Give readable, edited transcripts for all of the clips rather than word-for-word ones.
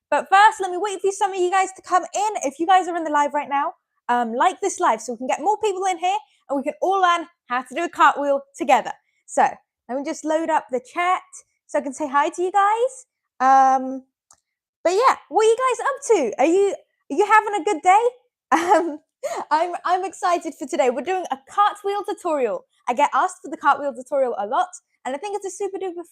But first, let me wait for some of you guys to come in. If you guys are in the live right now, like this live so we can get more people in here and we can all learn how to do a cartwheel together. So let me just load up the chat so I can say hi to you guys. But yeah, what are you guys up to? Are you having a good day? I'm excited for today. We're doing a cartwheel tutorial. I get asked for the cartwheel tutorial a lot, and I think it's a super duper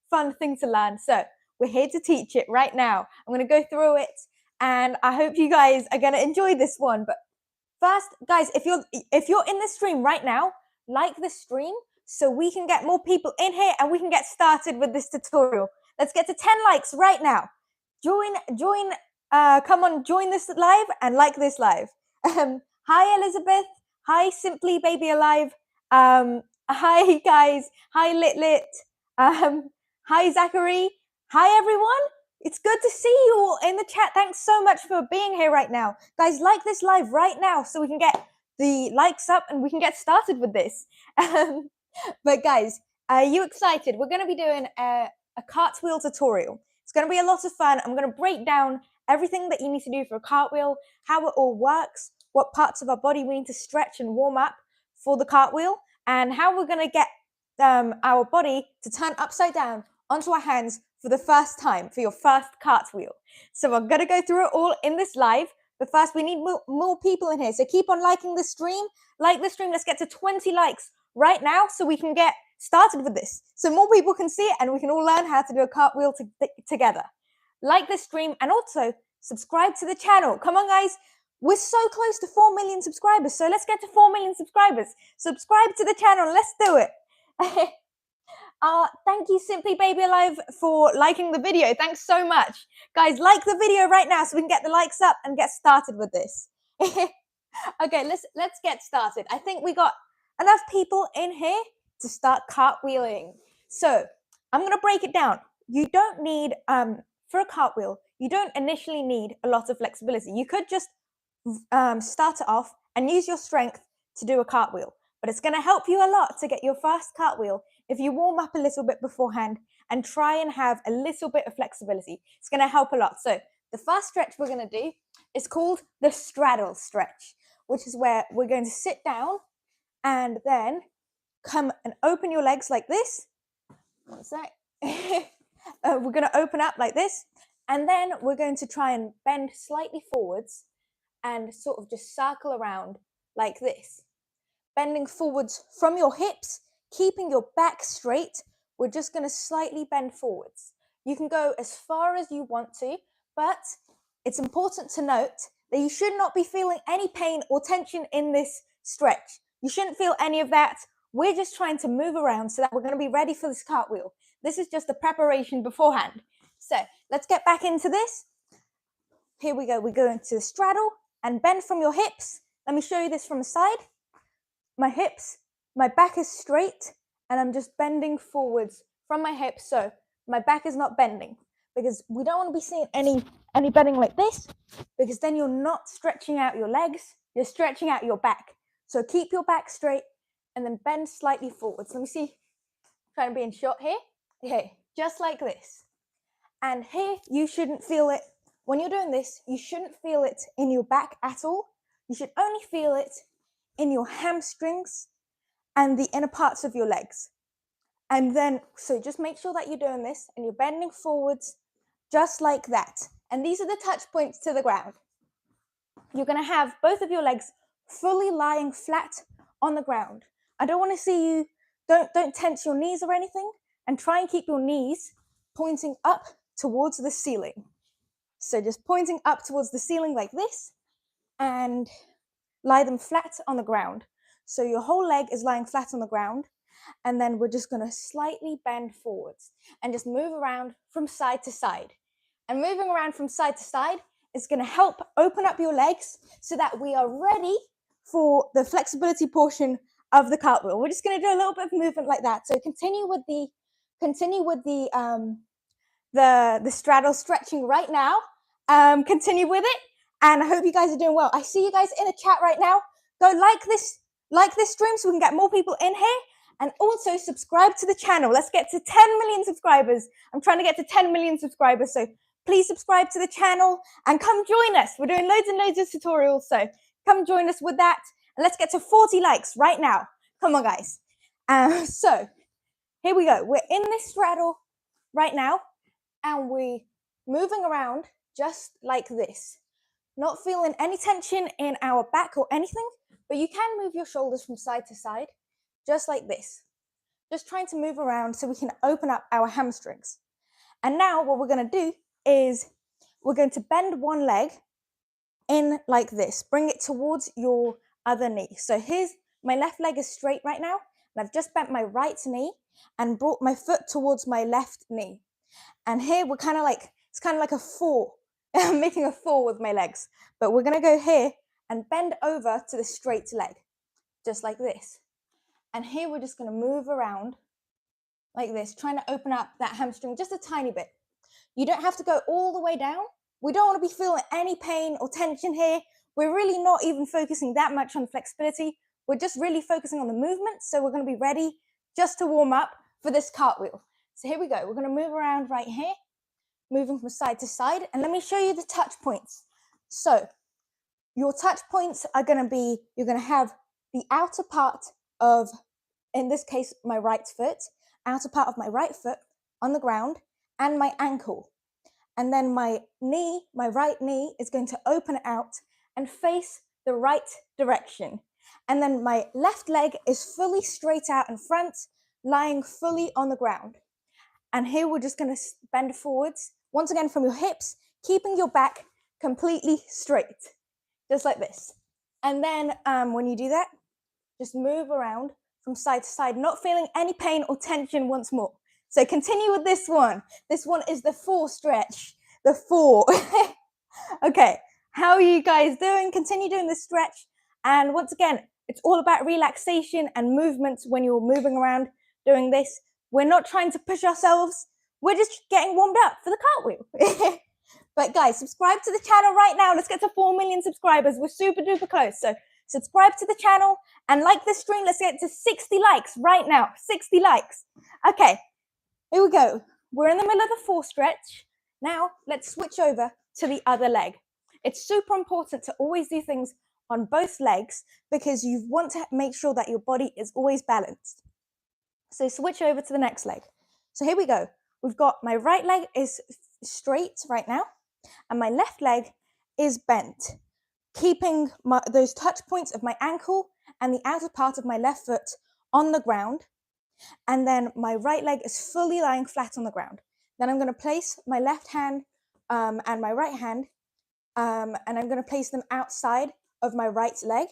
fun thing to learn. So we're here to teach it right now. I'm going to go through it, and I hope you guys are going to enjoy this one. But first, guys, if you're in the stream right now, like the stream so we can get more people in here and we can get started with this tutorial. Let's get to 10 likes right now. Come on, join this live and like this live. Hi, Elizabeth. Hi, Simply Baby Alive. Hi, guys. Hi, Lit. Hi, Zachary. Hi, everyone. It's good to see you all in the chat. Thanks so much for being here right now. Guys, like this live right now so we can get the likes up and we can get started with this. But guys, are you excited? We're going to be doing a cartwheel tutorial. It's going to be a lot of fun. I'm going to break down everything that you need to do for a cartwheel, how it all works, what parts of our body we need to stretch and warm up for the cartwheel, and how we're going to get our body to turn upside down onto our hands for the first time, for your first cartwheel. So I'm going to go through it all in this live, but first we need more people in here. So keep on liking the stream. Like the stream. Let's get to 20 likes right now so we can get started with this. So more people can see it and we can all learn how to do a cartwheel together. Like the stream and also subscribe to the channel. Come on, guys. We're so close to 4 million subscribers. So let's get to 4 million subscribers. Subscribe to the channel. Let's do it. Thank you, Simply Baby Alive, for liking the video. Thanks so much. Guys, like the video right now so we can get the likes up and get started with this. Okay, let's get started. I think we got enough people in here to start cartwheeling. So I'm going to break it down. You don't need, for a cartwheel, you don't initially need a lot of flexibility. You could just start it off and use your strength to do a cartwheel. But it's going to help you a lot to get your first cartwheel if you warm up a little bit beforehand and try and have a little bit of flexibility. It's going to help a lot. So the first stretch we're going to do is called the straddle stretch, which is where we're going to sit down and then come and open your legs like this. One sec. We're going to open up like this, and then we're going to try and bend slightly forwards and sort of just circle around like this. Bending forwards from your hips, keeping your back straight. We're just going to slightly bend forwards. You can go as far as you want to, but it's important to note that you should not be feeling any pain or tension in this stretch. You shouldn't feel any of that. We're just trying to move around so that we're going to be ready for this cartwheel. This is just a preparation beforehand. So let's get back into this. Here we go. We go into the straddle and bend from your hips. Let me show you this from the side. My hips, my back is straight, and I'm just bending forwards from my hips. So my back is not bending because we don't want to be seeing any bending like this, because then you're not stretching out your legs. You're stretching out your back. So keep your back straight and then bend slightly forwards. Let me see. Trying to be in shot here. Okay, just like this. And here, you shouldn't feel it. When you're doing this, you shouldn't feel it in your back at all. You should only feel it in your hamstrings and the inner parts of your legs. And then, so just make sure that you're doing this and you're bending forwards just like that. And these are the touch points to the ground. You're going to have both of your legs fully lying flat on the ground. I don't want to see you, don't tense your knees or anything, and try and keep your knees pointing up towards the ceiling. So just pointing up towards the ceiling like this, and lie them flat on the ground. So your whole leg is lying flat on the ground, and then we're just going to slightly bend forwards and just move around from side to side. And moving around from side to side is going to help open up your legs so that we are ready for the flexibility portion of the cartwheel. We're just going to do a little bit of movement like that. So continue with the straddle stretching right now. Continue with it, and I hope you guys are doing well. I see you guys in the chat right now. Go like this stream so we can get more people in here, and also subscribe to the channel. Let's get to 10 million subscribers. I'm trying to get to 10 million subscribers, so please subscribe to the channel and come join us. We're doing loads and loads of tutorials, so come join us with that. And let's get to 40 likes right now. Come on, guys. So here we go. We're in this straddle right now, and we're moving around just like this. Not feeling any tension in our back or anything, but you can move your shoulders from side to side, just like this. Just trying to move around so we can open up our hamstrings. And now what we're going to do is we're going to bend one leg in like this. Bring it towards your other knee. So here's my left leg is straight right now, and I've just bent my right knee and brought my foot towards my left knee. And here we're kind of like, it's kind of like a four. I'm making a four with my legs. But we're going to go here and bend over to the straight leg, just like this. And here we're just going to move around like this, trying to open up that hamstring just a tiny bit. You don't have to go all the way down. We don't want to be feeling any pain or tension here. We're really not even focusing that much on flexibility. We're just really focusing on the movement. So we're going to be ready just to warm up for this cartwheel. So here we go. We're going to move around right here, moving from side to side. And let me show you the touch points. So your touch points are going to be, you're going to have the outer part of, in this case, my right foot, outer part of my right foot on the ground, and my ankle. And then my knee, my right knee, is going to open out and face the right direction. And then my left leg is fully straight out in front, lying fully on the ground. And here we're just going to bend forwards, once again from your hips, keeping your back completely straight, just like this. And then when you do that, just move around from side to side, not feeling any pain or tension once more. So continue with this one. This one is the four stretch, the four. Okay, how are you guys doing? Continue doing this stretch. And once again, it's all about relaxation and movement when you're moving around doing this. We're not trying to push ourselves. We're just getting warmed up for the cartwheel. But guys, subscribe to the channel right now. Let's get to 4 million subscribers. We're super duper close. So subscribe to the channel and like this stream. Let's get to 60 likes right now. 60 likes. Okay, here we go. We're in the middle of the four stretch. Now let's switch over to the other leg. It's super important to always do things on both legs because you want to make sure that your body is always balanced. So switch over to the next leg. So here we go. We've got my right leg is straight right now, and my left leg is bent, keeping those touch points of my ankle and the outer part of my left foot on the ground. And then my right leg is fully lying flat on the ground. Then I'm going to place my left hand and my right hand, and I'm going to place them outside of my right leg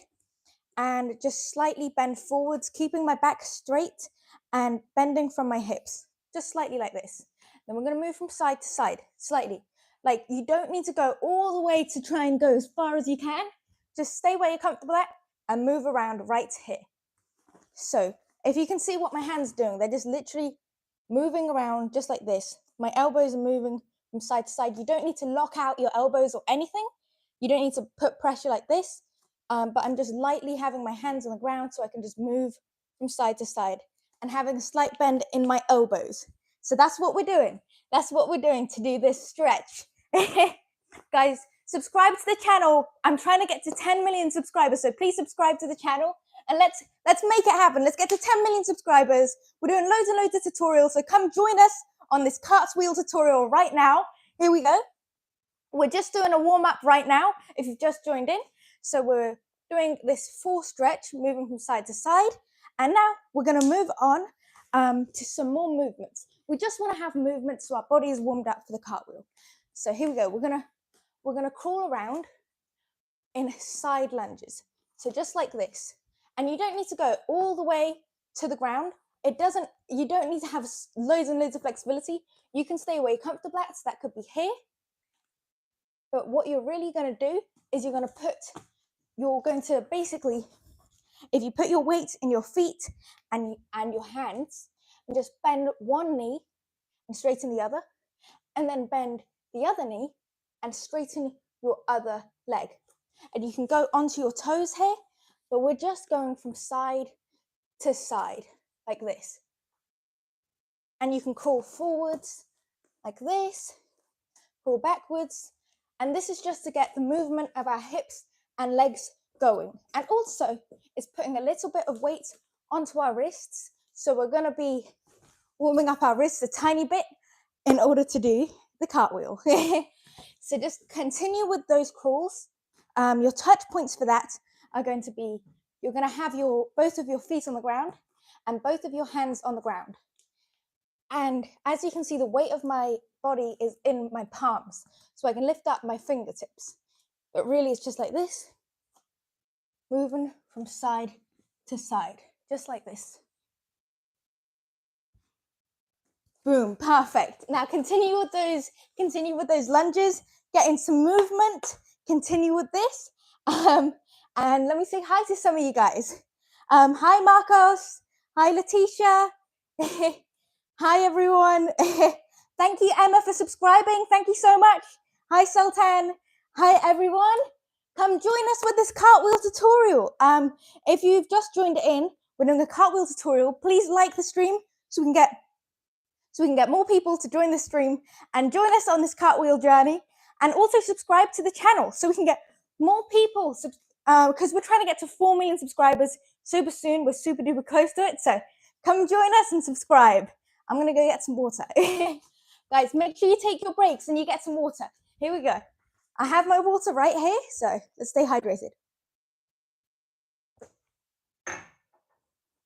and just slightly bend forwards, keeping my back straight and bending from my hips, just slightly like this. Then we're going to move from side to side, slightly. Like you don't need to go all the way to try and go as far as you can. Just stay where you're comfortable at and move around right here. So if you can see what my hands are doing, they're just literally moving around just like this. My elbows are moving from side to side. You don't need to lock out your elbows or anything. You don't need to put pressure like this. But I'm just lightly having my hands on the ground so I can just move from side to side and having a slight bend in my elbows. So that's what we're doing. That's what we're doing to do this stretch. Guys, subscribe to the channel. I'm trying to get to 10 million subscribers, so please subscribe to the channel and let's make it happen. Let's get to 10 million subscribers. We're doing loads and loads of tutorials, so come join us on this cartwheel tutorial right now. Here we go. We're just doing a warm-up right now, if you've just joined in. So we're doing this full stretch, moving from side to side. And now we're going to move on to some more movements. We just want to have movement so our body is warmed up for the cartwheel. So here we go. We're gonna crawl around in side lunges. So just like this. And you don't need to go all the way to the ground. You don't need to have loads and loads of flexibility. You can stay where you're comfortable at. So that could be here. But what you're really going to do is you're going to basically, if you put your weight in your feet and your hands, and just bend one knee and straighten the other, and then bend the other knee and straighten your other leg. And you can go onto your toes here, but we're just going from side to side like this. And you can crawl forwards like this, pull backwards. And this is just to get the movement of our hips and legs going. And also, it's putting a little bit of weight onto our wrists. So we're going to be warming up our wrists a tiny bit in order to do the cartwheel. So just continue with those crawls. Your touch points for that are going to be, you're going to have both of your feet on the ground and both of your hands on the ground. And as you can see, the weight of my body is in my palms, so I can lift up my fingertips. But really, it's just like this, moving from side to side, just like this. Boom, perfect. Now continue with those lunges, get in some movement, continue with this. And let me say hi to some of you guys. Hi, Marcos. Hi, Letitia. Hi, everyone. Thank you, Emma, for subscribing. Thank you so much. Hi, Sultan. Hi, everyone. Come join us with this cartwheel tutorial. If you've just joined in, we're doing a cartwheel tutorial. Please like the stream so we can get more people to join the stream and join us on this cartwheel journey. And also subscribe to the channel so we can get more people, because we're trying to get to 4 million subscribers super soon. We're super duper close to it. So come join us and subscribe. I'm going to go get some water. Guys, make sure you take your breaks and you get some water. Here we go. I have my water right here, so let's stay hydrated.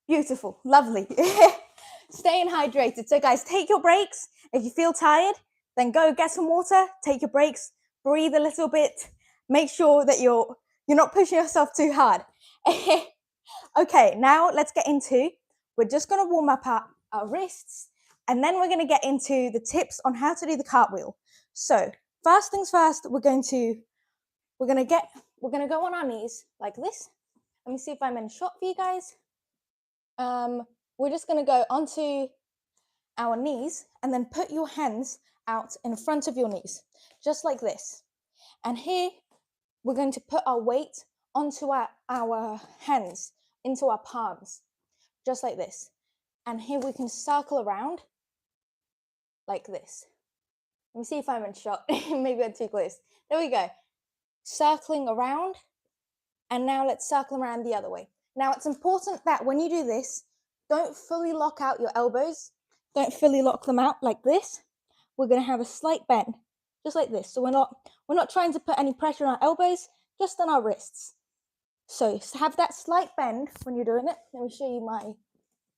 Beautiful, lovely. Staying hydrated. So guys, take your breaks. If you feel tired, then go get some water, take your breaks, breathe a little bit. Make sure that you're not pushing yourself too hard. Okay, now let's get into, we're just going to warm up our wrists, and then we're going to get into the tips on how to do the cartwheel. So first things first, we're going to go on our knees like this. Let me see if I'm in shot for you guys. We're just going to go onto our knees and then put your hands out in front of your knees, just like this. And here, we're going to put our weight onto our hands, into our palms, just like this. And here we can circle around like this. Let me see if I'm in shot. Maybe I'm too close. There we go. Circling around. And now let's circle around the other way. Now, it's important that when you do this, don't fully lock out your elbows. Don't fully lock them out like this. We're going to have a slight bend, just like this. So we're not trying to put any pressure on our elbows, just on our wrists. So have that slight bend when you're doing it. Let me show you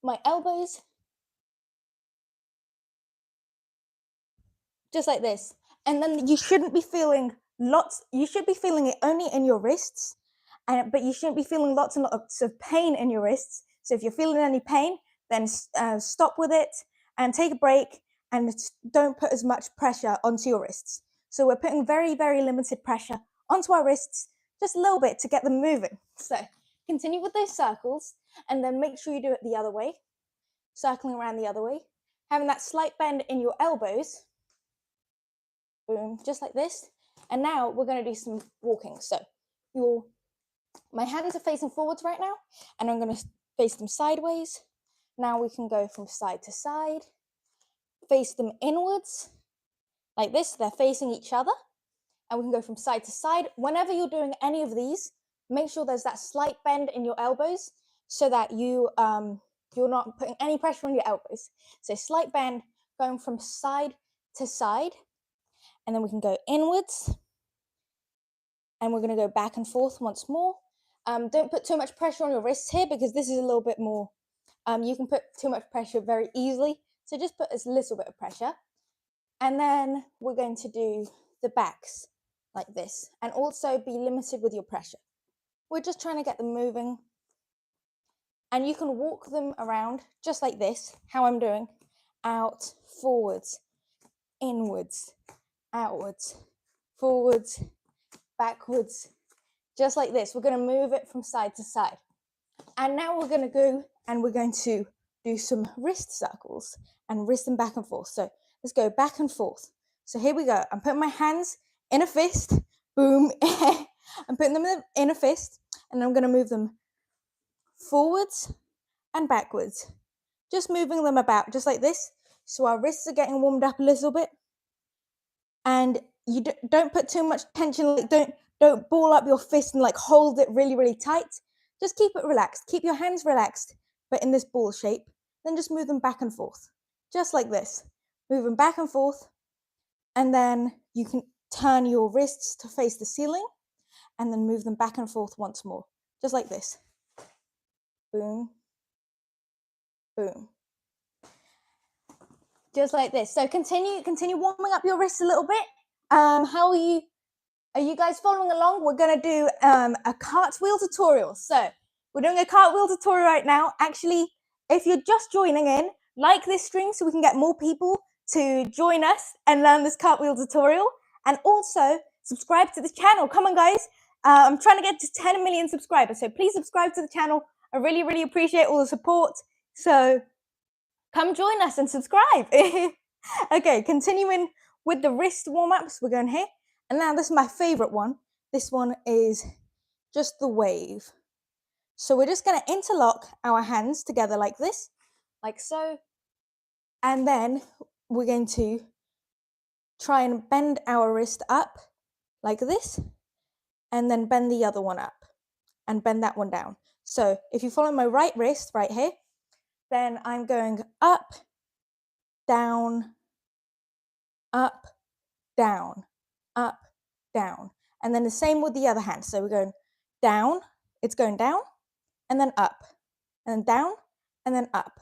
my elbows. Just like this. And then you shouldn't be feeling you should be feeling it only in your wrists, but you shouldn't be feeling lots and lots of pain in your wrists. So if you're feeling any pain, then stop with it and take a break and don't put as much pressure onto your wrists. So we're putting very, very limited pressure onto our wrists, just a little bit to get them moving. So continue with those circles and then make sure you do it the other way, circling around the other way, having that slight bend in your elbows. Boom, just like this. And now we're going to do some walking. So my hands are facing forwards right now, and I'm going to face them sideways. Now we can go from side to side, face them inwards, like this. They're facing each other, and we can go from side to side. Whenever you're doing any of these, make sure there's that slight bend in your elbows so that you're not putting any pressure on your elbows. So slight bend, going from side to side, and then we can go inwards, and we're going to go back and forth once more. Don't put too much pressure on your wrists here because this is a little bit more, you can put too much pressure very easily. So just put a little bit of pressure. And then we're going to do the backs like this and also be limited with your pressure. We're just trying to get them moving. And you can walk them around just like this, how I'm doing. Out, forwards, inwards, outwards, forwards, backwards, just like this. We're going to move it from side to side. And now we're going to go and we're going to do some wrist circles and wrist them back and forth. So let's go back and forth. So here we go. I'm putting my hands in a fist. Boom. I'm putting them in a fist, and I'm going to move them forwards and backwards. Just moving them about just like this. So our wrists are getting warmed up a little bit. And don't put too much tension, like don't ball up your fist and like hold it really, really tight. Just keep it relaxed. Keep your hands relaxed, but in this ball shape. Then just move them back and forth, just like this. Move them back and forth, and then you can turn your wrists to face the ceiling, and then move them back and forth once more, just like this. Boom, boom. Just like this. So continue warming up your wrists a little bit. How are you guys following along? We're gonna do a cartwheel tutorial. So we're doing a cartwheel tutorial right now. Actually, if you're just joining in, like this stream so we can get more people to join us and learn this cartwheel tutorial. And also subscribe to the channel. Come on, guys. I'm trying to get to 10 million subscribers. So please subscribe to the channel. I really, really appreciate all the support. So come join us and subscribe. Okay, continuing with the wrist warm-ups. We're going here. And now this is my favorite one. This one is just the wave. So we're just going to interlock our hands together like this, like so. And then we're going to try and bend our wrist up like this, and then bend the other one up and bend that one down. So if you follow my right wrist right here, then I'm going up, down, up, down, up, down. And then the same with the other hand. So we're going down, it's going down, and then up, and then down, and then up.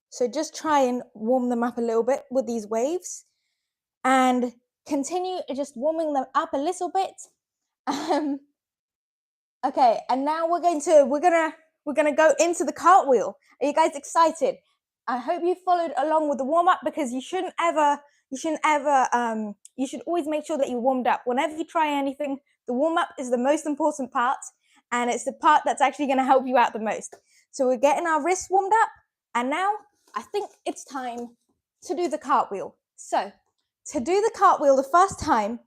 So just try and warm them up a little bit with these waves, and continue just warming them up a little bit. Okay, and now we're gonna go into the cartwheel. Are you guys excited? I hope you followed along with the warm up, because you should always make sure that you warmed up. Whenever you try anything, the warm up is the most important part, and it's the part that's actually going to help you out the most. So we're getting our wrists warmed up, and now I think it's time to do the cartwheel. So to do the cartwheel the first time,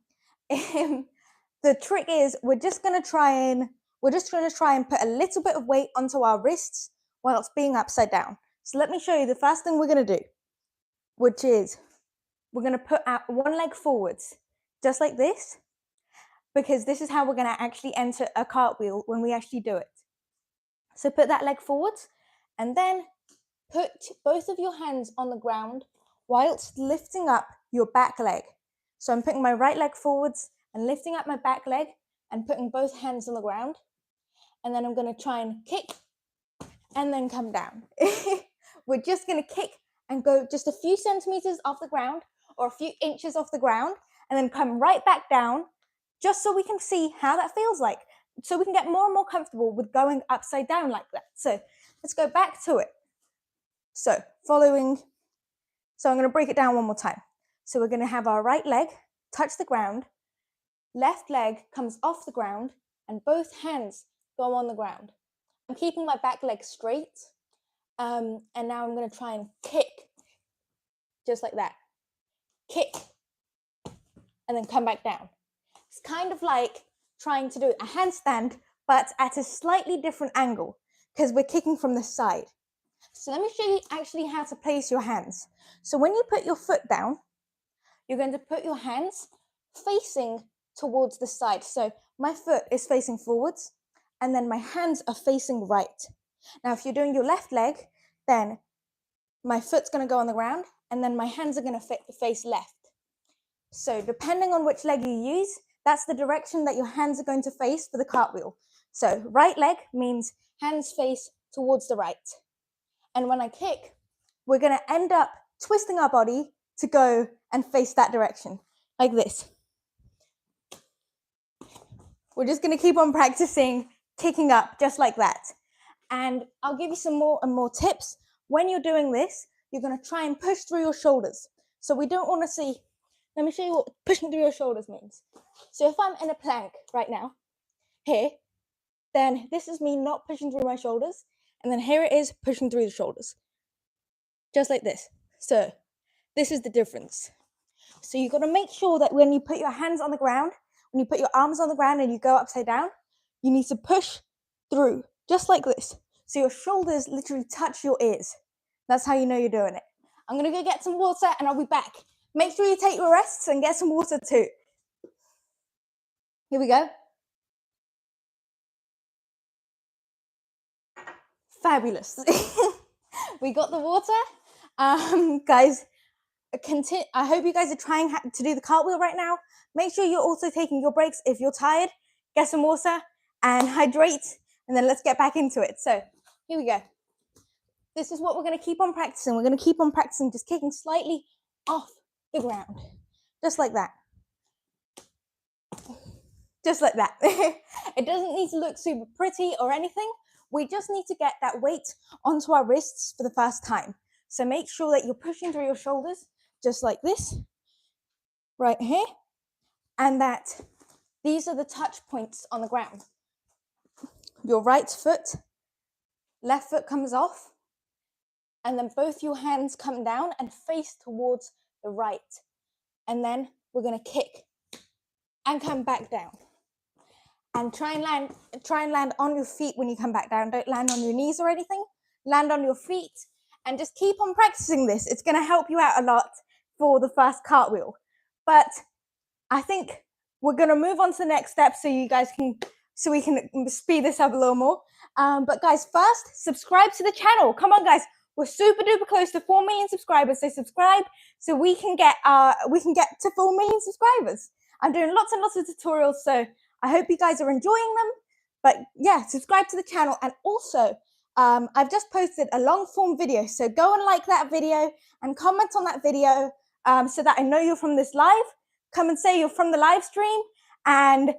the trick is we're just going to try and put a little bit of weight onto our wrists while it's being upside down. So let me show you the first thing we're going to do, which is we're going to put out one leg forwards, just like this, because this is how we're going to actually enter a cartwheel when we actually do it. So put that leg forwards, and then put both of your hands on the ground whilst lifting up your back leg. So I'm putting my right leg forwards and lifting up my back leg and putting both hands on the ground. And then I'm going to try and kick and then come down. We're just going to kick and go just a few centimeters off the ground or a few inches off the ground, and then come right back down, just so we can see how that feels like, so we can get more and more comfortable with going upside down like that. So let's go back to it. So I'm going to break it down one more time. So we're going to have our right leg touch the ground, left leg comes off the ground, and both hands go on the ground. I'm keeping my back leg straight, and now I'm going to try and kick, just like that. Kick, and then come back down. It's kind of like trying to do a handstand, but at a slightly different angle, because we're kicking from the side. So let me show you actually how to place your hands. So when you put your foot down, you're going to put your hands facing towards the side. So my foot is facing forwards, and then my hands are facing right. Now, if you're doing your left leg, then my foot's going to go on the ground, and then my hands are going to face left. So depending on which leg you use, that's the direction that your hands are going to face for the cartwheel. So right leg means hands face towards the right. And when I kick, we're going to end up twisting our body to go and face that direction, like this. We're just going to keep on practicing kicking up just like that. And I'll give you some more and more tips. When you're doing this, you're going to try and push through your shoulders. So we don't want to see, let me show you what pushing through your shoulders means. So if I'm in a plank right now, here, then this is me not pushing through my shoulders. And then here it is pushing through the shoulders, just like this. So this is the difference. So you've got to make sure that when you put your hands on the ground, when you put your arms on the ground and you go upside down, you need to push through, just like this. So your shoulders literally touch your ears. That's how you know you're doing it. I'm going to go get some water and I'll be back. Make sure you take your rests and get some water too. Here we go. Fabulous. We got the water. Guys, I hope you guys are trying to do the cartwheel right now. Make sure you're also taking your breaks. If you're tired, get some water and hydrate, and then let's get back into it. So here we go. This is what we're going to keep on practicing. We're going to keep on practicing just kicking slightly off the ground, just like that. Just like that. It doesn't need to look super pretty or anything. We just need to get that weight onto our wrists for the first time. So make sure that you're pushing through your shoulders, just like this, right here, and that these are the touch points on the ground. Your right foot, left foot comes off, and then both your hands come down and face towards the right. And then we're going to kick and come back down. And try and land on your feet when you come back down. Don't land on your knees or anything. Land on your feet and just keep on practicing this. It's going to help you out a lot for the first cartwheel. But I think we're going to move on to the next step so we can speed this up a little more. But guys, first, subscribe to the channel. Come on, guys. We're super duper close to 4 million subscribers. So subscribe so we can get to 4 million subscribers. I'm doing lots and lots of tutorials, so I hope you guys are enjoying them. But yeah, subscribe to the channel. And also, I've just posted a long form video. So go and like that video and comment on that video so that I know you're from this live. Come and say you're from the live stream. And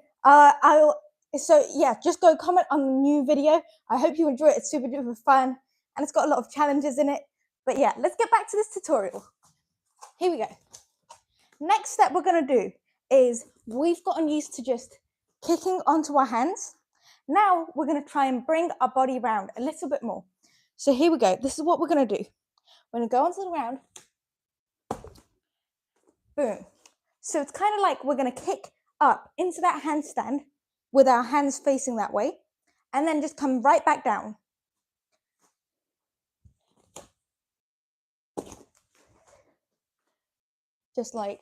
just go comment on the new video. I hope you enjoy it. It's super duper fun. And it's got a lot of challenges in it. But yeah, let's get back to this tutorial. Here we go. Next step we're going to do is we've gotten used to just kicking onto our hands. Now we're going to try and bring our body around a little bit more. So here we go. This is what we're going to do. We're going to go onto the ground. Boom. So it's kind of like we're going to kick up into that handstand with our hands facing that way, and then just come right back down. Just like.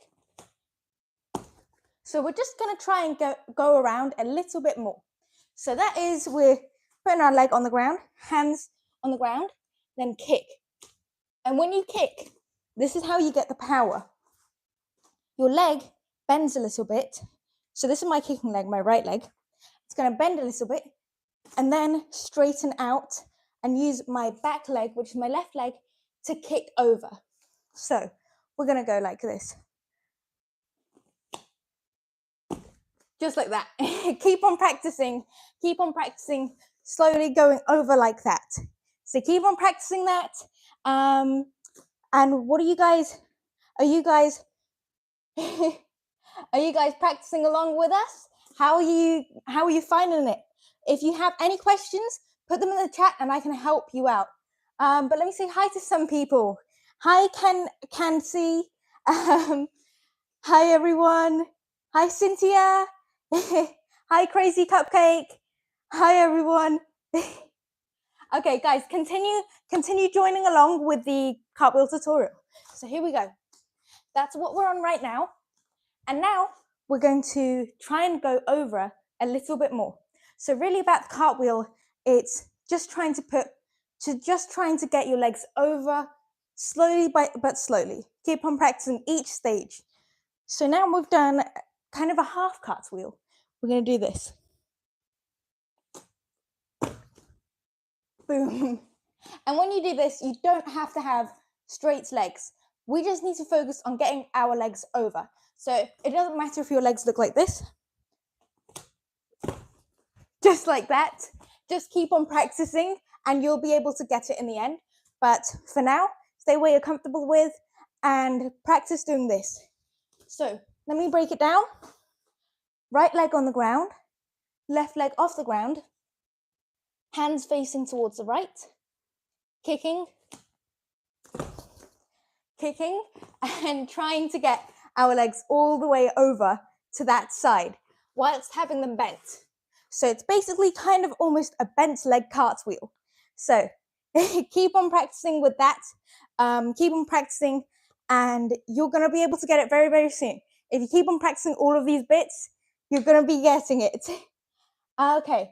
So we're just going to try and go around a little bit more. So that is, we're putting our leg on the ground, hands on the ground, then kick. And when you kick, this is how you get the power. Your leg bends a little bit. So this is my kicking leg, my right leg. It's going to bend a little bit and then straighten out and use my back leg, which is my left leg, to kick over. So we're going to go like this. Just like that. Keep on practicing, slowly going over like that. So keep on practicing that. And what are you guys are you guys practicing along with us? How are you finding it? If you have any questions, put them in the chat and I can help you out. But let me say hi to some people. Hi, can see. Hi everyone. Hi Cynthia. Hi Crazy Cupcake. Hi everyone. Okay guys, continue joining along with the cartwheel tutorial. So here we go. That's what we're on right now. And now we're going to try and go over a little bit more. So really about the cartwheel, it's just trying to get your legs over slowly but slowly. Keep on practicing each stage. So now we've done kind of a half cartwheel. We're going to do this. Boom. And when you do this, you don't have to have straight legs. We just need to focus on getting our legs over. So it doesn't matter if your legs look like this. Just like that. Just keep on practicing and you'll be able to get it in the end. But for now, stay where you're comfortable with and practice doing this. So let me break it down. Right leg on the ground, left leg off the ground, hands facing towards the right, kicking, and trying to get our legs all the way over to that side whilst having them bent. So it's basically kind of almost a bent leg cartwheel. So keep on practicing with that. Keep on practicing and you're going to be able to get it very, very soon. If you keep on practicing all of these bits, You're going to be getting it. Okay.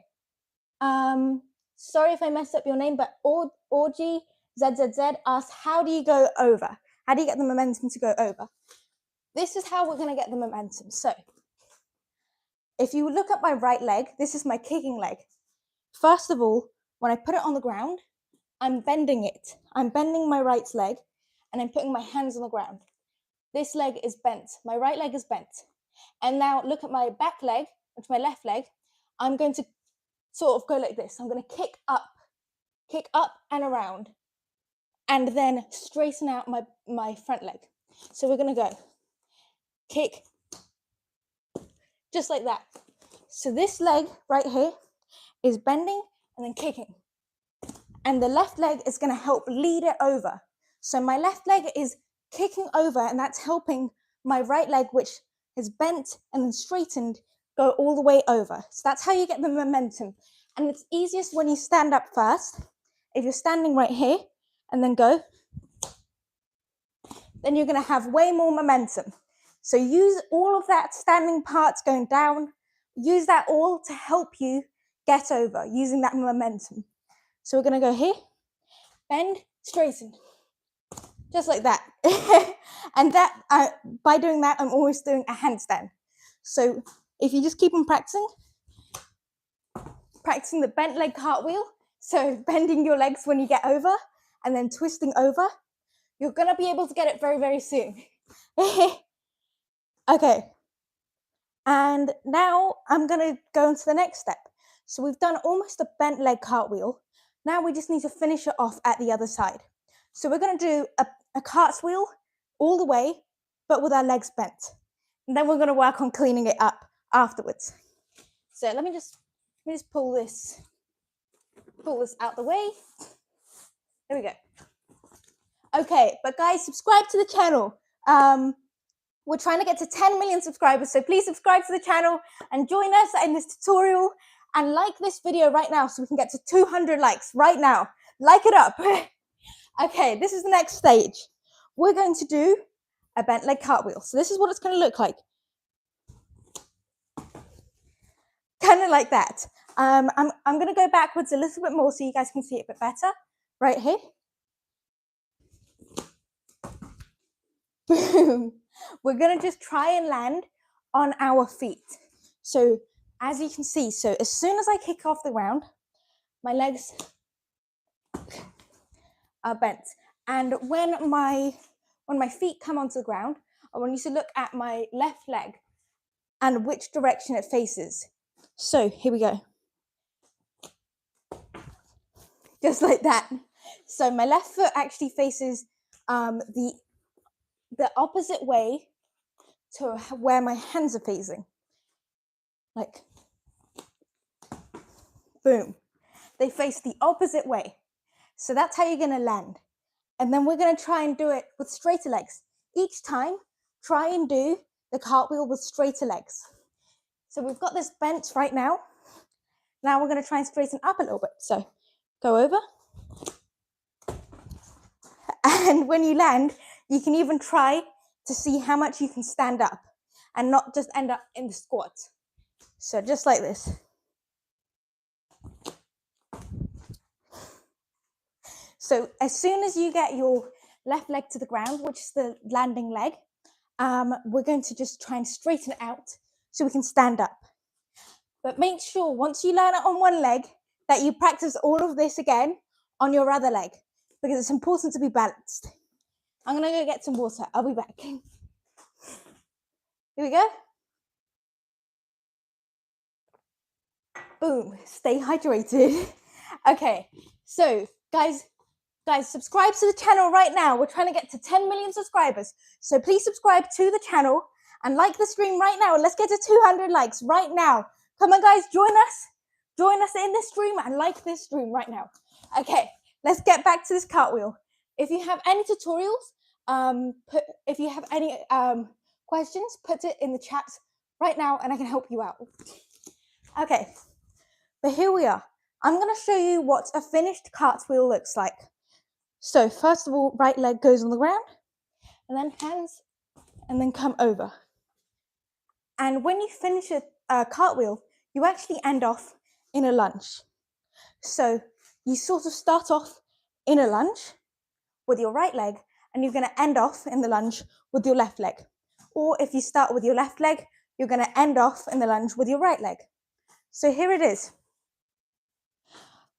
Sorry if I messed up your name, but Orgy ZZZ asked, how do you go over? How do you get the momentum to go over? This is how we're going to get the momentum. So if you look at my right leg, this is my kicking leg. First of all, when I put it on the ground, I'm bending it. I'm bending my right leg and I'm putting my hands on the ground. This leg is bent. My right leg is bent. And now look at my back leg, which is my left leg. I'm going to sort of go like this. I'm going to kick up and around, and then straighten out my front leg. So we're going to go kick, just like that. So this leg right here is bending and then kicking. And the left leg is going to help lead it over. So my left leg is kicking over, and that's helping my right leg, which is bent and then straightened, go all the way over. So that's how you get the momentum. And it's easiest when you stand up first. If you're standing right here and then go, then you're going to have way more momentum. So use all of that standing parts going down, use that all to help you get over, using that momentum. So we're going to go here, bend, straighten, just like that. And that by doing that, I'm always doing a handstand. So if you just keep on practicing the bent leg cartwheel, so bending your legs when you get over and then twisting over, you're going to be able to get it very, very soon. Okay. And now I'm going to go into the next step. So we've done almost a bent leg cartwheel. Now we just need to finish it off at the other side. So we're going to do a cartwheel all the way, but with our legs bent. And then we're going to work on cleaning it up afterwards. So let me just pull this out the way. There we go. Okay, but guys, subscribe to the channel. We're trying to get to 10 million subscribers, so please subscribe to the channel and join us in this tutorial, and like this video right now so we can get to 200 likes right now. Like it up. Okay, this is the next stage. We're going to do a bent leg cartwheel. So this is what it's going to look like. Kind of like that. I'm going to go backwards a little bit more so you guys can see it a bit better. Right here. Boom. We're going to just try and land on our feet. So as you can see, so as soon as I kick off the ground, my legs are bent. And when my feet come onto the ground, I want you to look at my left leg and which direction it faces. So here we go. Just like that. So my left foot actually faces the opposite way to where my hands are facing. Like, boom. They face the opposite way. So that's how you're going to land. And then we're going to try and do it with straighter legs. Each time, try and do the cartwheel with straighter legs. So we've got this bent right now. Now we're going to try and straighten up a little bit. So go over. And when you land, you can even try to see how much you can stand up and not just end up in the squat. So just like this. So as soon as you get your left leg to the ground, which is the landing leg, we're going to just try and straighten it out so we can stand up. But make sure once you learn it on one leg that you practice all of this again on your other leg, because it's important to be balanced. I'm going to go get some water. I'll be back. Here we go. Boom. Stay hydrated. Okay. So, guys, subscribe to the channel right now. We're trying to get to 10 million subscribers. So please subscribe to the channel and like the stream right now. Let's get to 200 likes right now. Come on, guys, join us. Join us in this stream and like this stream right now. Okay, let's get back to this cartwheel. If you have any tutorials, if you have any questions, put it in the chat right now and I can help you out. Okay, but here we are. I'm going to show you what a finished cartwheel looks like. So first of all, right leg goes on the ground, and then hands, and then come over. And when you finish cartwheel, you actually end off in a lunge. So you sort of start off in a lunge with your right leg, and you're going to end off in the lunge with your left leg. Or if you start with your left leg, you're going to end off in the lunge with your right leg. So here it is.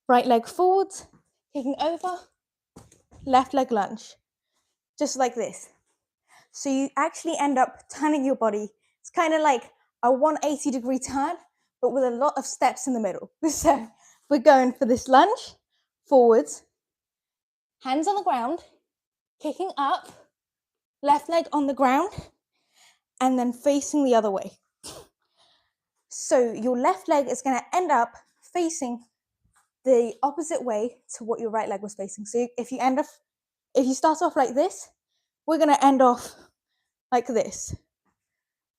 Right leg forwards, kicking over, left leg lunge, just like this. So you actually end up turning your body. It's kind of like a 180-degree turn, but with a lot of steps in the middle. So we're going for this lunge, forwards, hands on the ground, kicking up, left leg on the ground, and then facing the other way. So your left leg is going to end up facing the opposite way to what your right leg was facing. So if you start off like this, we're going to end off like this,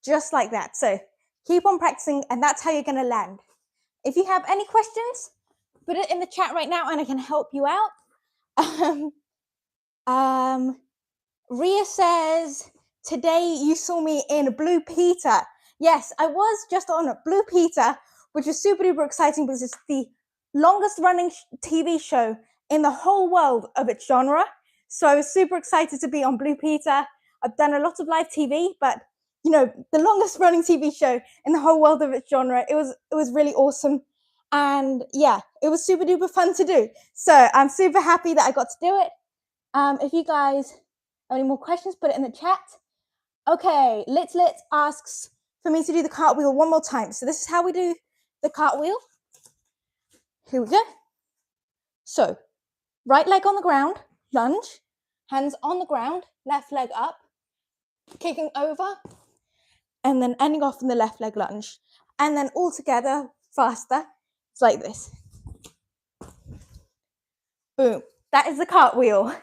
just like that. So keep on practicing, and that's how you're going to land. If you have any questions, put it in the chat right now and I can help you out. Ria says, today you saw me in Blue Peter. Yes, I was just on Blue Peter, which is super duper exciting because it's the longest running TV show in the whole world of its genre. So I was super excited to be on Blue Peter. I've done a lot of live TV, but you know, the longest running TV show in the whole world of its genre, it was really awesome. And yeah, it was super duper fun to do. So I'm super happy that I got to do it. If you guys have any more questions, put it in the chat. Okay, Lit asks for me to do the cartwheel one more time. So this is how we do the cartwheel. Here we go. So right leg on the ground, lunge, hands on the ground, left leg up, kicking over, and then ending off in the left leg lunge. And then all together, faster, it's like this. Boom. That is the cartwheel.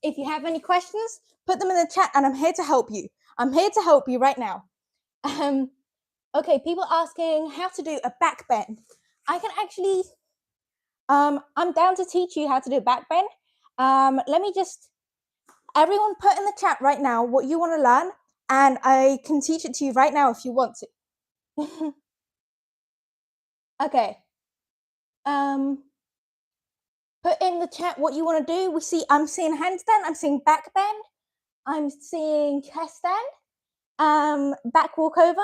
If you have any questions, put them in the chat and I'm here to help you. I'm here to help you right now. Okay, people asking how to do a back bend. I can actually, I'm down to teach you how to do a back bend. Let me just, everyone put in the chat right now what you want to learn and I can teach it to you right now if you want to. Okay. Put in the chat what you want to do. I'm seeing handstand, I'm seeing back bend, I'm seeing chest stand, back walkover.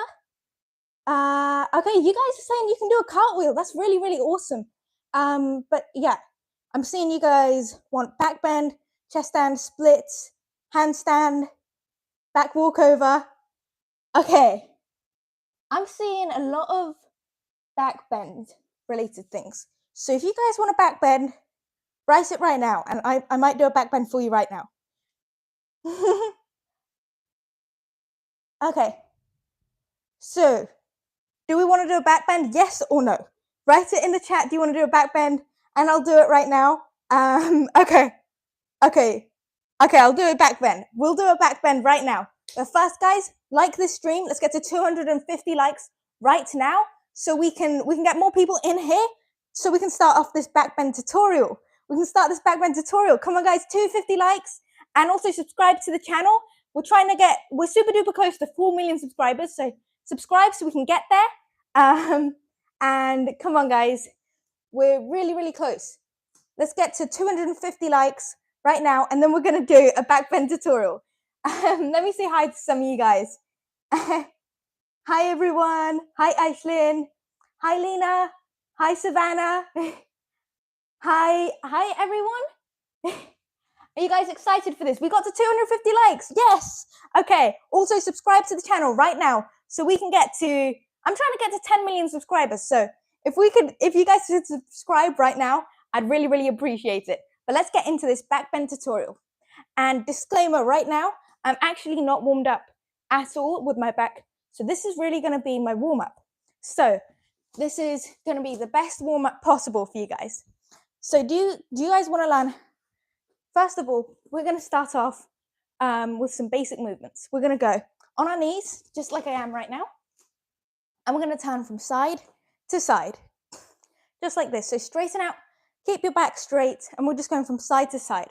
Okay, you guys are saying you can do a cartwheel. That's really, really awesome. But yeah, I'm seeing you guys want back bend, chest stand, splits, handstand, back walkover. Okay, I'm seeing a lot of back bend related things. So if you guys want a back bend, write it right now, and I might do a back bend for you right now. Okay, so do we want to do a back bend? Yes or no? Write it in the chat. Do you want to do a back bend? And I'll do it right now. Okay, I'll do a back bend. We'll do a back bend right now. But first, guys, like this stream. Let's get to 250 likes right now, so we can get more people in here, so we can start off this back bend tutorial. We can start this back bend tutorial. Come on, guys, 250 likes, and also subscribe to the channel. We're super duper close to 4 million subscribers, so subscribe so we can get there. And come on, guys, we're really, really close. Let's get to 250 likes right now, and then we're going to do a back bend tutorial. Let me say hi to some of you guys. Hi, everyone. Hi, Aishlin. Hi, Lena. Hi, Savannah. Hi, everyone. Are you guys excited for this? We got to 250 likes. Yes. Okay. Also, subscribe to the channel right now so we can get to, I'm trying to get to 10 million subscribers. So if you guys could subscribe right now, I'd really, really appreciate it. But let's get into this back bend tutorial. And disclaimer right now, I'm actually not warmed up at all with my back. So this is really going to be my warm up. So this is going to be the best warm up possible for you guys. So do you guys want to learn? First of all, we're going to start off with some basic movements. We're going to go on our knees, just like I am right now. And we're going to turn from side to side, just like this. So straighten out, keep your back straight, and we're just going from side to side.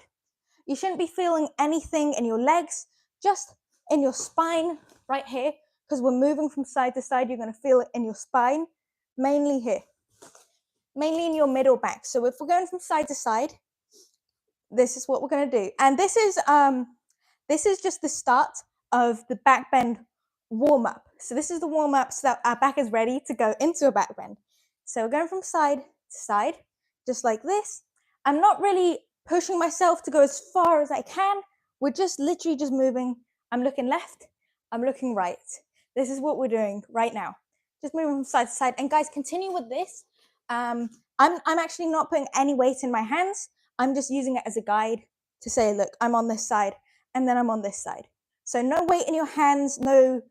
You shouldn't be feeling anything in your legs, just in your spine right here, because we're moving from side to side. You're going to feel it in your spine, mainly here, mainly in your middle back. So if we're going from side to side, this is what we're going to do. And this is just the start of the back bend warm up. So this is the warm up so that our back is ready to go into a back bend. So we're going from side to side, just like this. I'm not really pushing myself to go as far as I can. We're just literally just moving. I'm looking left, I'm looking right. This is what we're doing right now. Just moving from side to side. And guys, continue with this. I'm actually not putting any weight in my hands. I'm just using it as a guide to say, look, I'm on this side and then I'm on this side. So no weight in your hands, no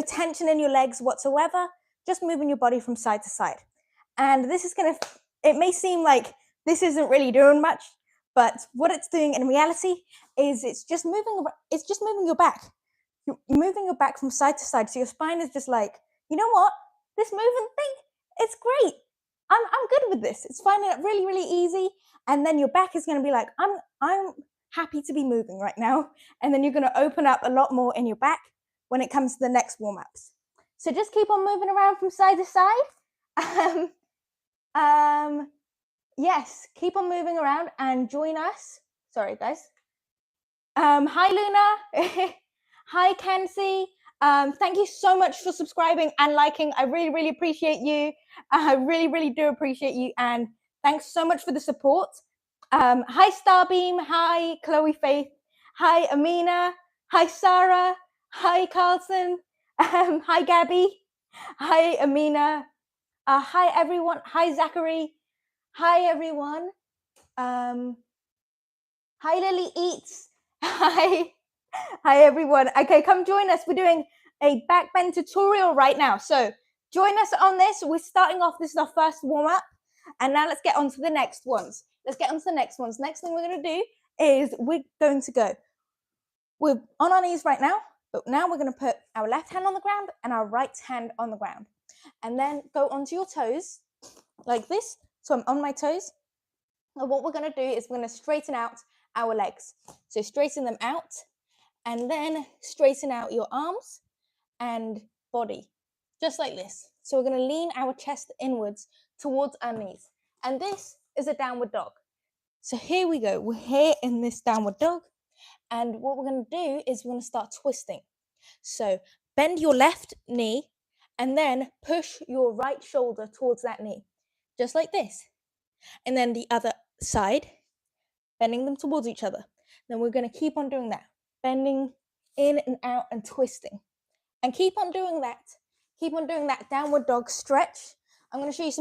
tension in your legs whatsoever, just moving your body from side to side. And this is it may seem like this isn't really doing much, but what it's doing in reality is it's just moving your back. You're moving your back from side to side. So your spine is just like, you know what? This moving thing, it's great. I'm good with this. It's finding it really, really easy. And then your back is going to be like, I'm happy to be moving right now. And then you're going to open up a lot more in your back when it comes to the next warm-ups. So just keep on moving around from side to side. Yes, keep on moving around and join us. Sorry, guys. Hi, Luna. Hi, Kenzie. Thank you so much for subscribing and liking. I really, really appreciate you. I really, really do appreciate you. And thanks so much for the support. Hi, Starbeam. Hi, Chloe Faith. Hi, Amina. Hi, Sarah. Hi, Carlson. Hi, Gabby. Hi, Amina. Hi, everyone. Hi, Zachary. Hi, everyone. Hi, Lily Eats. Hi. Hi, everyone. Okay, come join us. We're doing a backbend tutorial right now. So join us on this. We're starting off. This is our first warm-up. And now let's get on to the next ones. Next thing we're going to do is we're on our knees right now, but now we're going to put our left hand on the ground and our right hand on the ground. And then go onto your toes like this. So I'm on my toes. And what we're going to do is we're going to straighten out our legs. So straighten them out and then straighten out your arms and body, just like this. So we're going to lean our chest inwards towards our knees. And this is a downward dog. So here we go. We're here in this downward dog. And what we're going to do is we're going to start twisting. So bend your left knee and then push your right shoulder towards that knee, just like this. And then the other side, bending them towards each other. Then we're going to keep on doing that, bending in and out and twisting. And keep on doing that. Keep on doing that downward dog stretch. I'm going to show you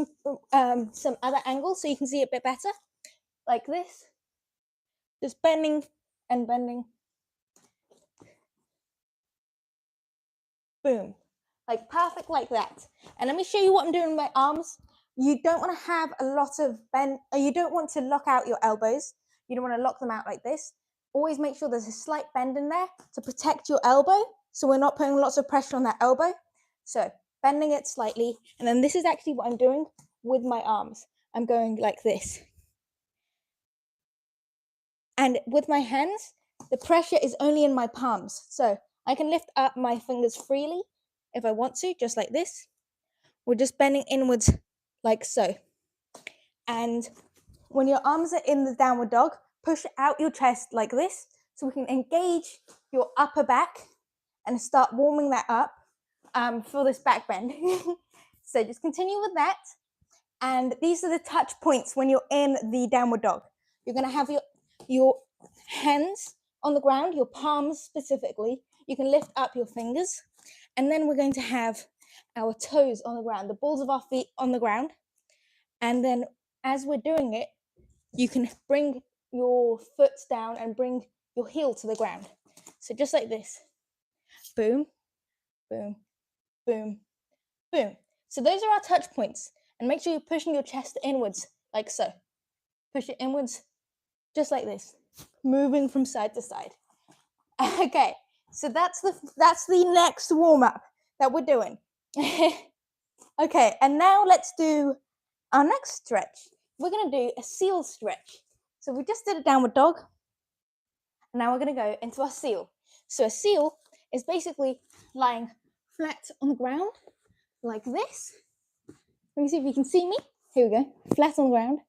some other angles so you can see it a bit better, like this. Just bending and bending. Boom. Like perfect like that. And let me show you what I'm doing with my arms. You don't want to have a lot of bend. You don't want to lock out your elbows. You don't want to lock them out like this. Always make sure there's a slight bend in there to protect your elbow. So we're not putting lots of pressure on that elbow. So bending it slightly. And then this is actually what I'm doing with my arms. I'm going like this. And with my hands, the pressure is only in my palms. So I can lift up my fingers freely if I want to, just like this. We're just bending inwards like so. And when your arms are in the downward dog, push out your chest like this so we can engage your upper back and start warming that up for this back bend. So just continue with that. And these are the touch points when you're in the downward dog. You're going to have your hands on the ground, your palms specifically. You can lift up your fingers. And then we're going to have our toes on the ground, the balls of our feet on the ground. And then as we're doing it, you can bring your foot down and bring your heel to the ground. So just like this. Boom, boom, boom, boom. So those are our touch points. And make sure you're pushing your chest inwards, like so. Push it inwards, just like this. Moving from side to side. Okay, so that's the next warm-up that we're doing. Okay, and now let's do our next stretch. We're going to do a seal stretch. So we just did a downward dog. And now we're going to go into our seal. So a seal is basically lying flat on the ground like this. Let me see if you can see me. Here we go, flat on the ground.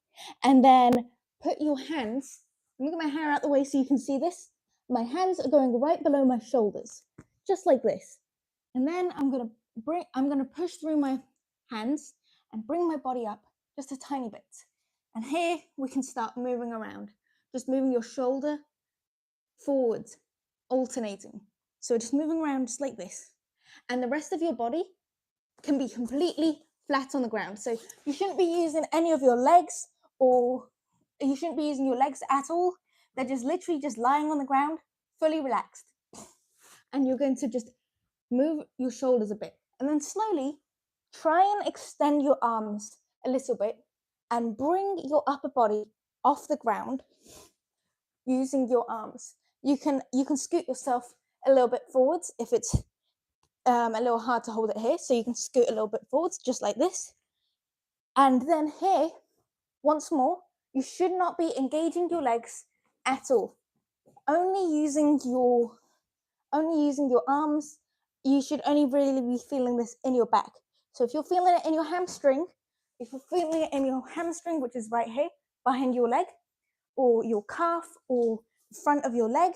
And then put your hands, look at my hair out the way so you can see this. My hands are going right below my shoulders, just like this. And then I'm gonna push through my hands and bring my body up just a tiny bit. And here we can start moving around, just moving your shoulder forwards, alternating. So just moving around just like this. And the rest of your body can be completely flat on the ground. So you shouldn't be using any of your legs, or you shouldn't be using your legs at all. They're just literally just lying on the ground, fully relaxed. And you're going to just move your shoulders a bit. And then slowly try and extend your arms a little bit and bring your upper body off the ground using your arms. You can scoot yourself a little bit forwards if it's a little hard to hold it here. So you can scoot a little bit forwards just like this. And then here, once more, you should not be engaging your legs at all. Only using your arms. You should only really be feeling this in your back. So if you're feeling it in your hamstring, which is right here behind your leg, or your calf, or front of your leg,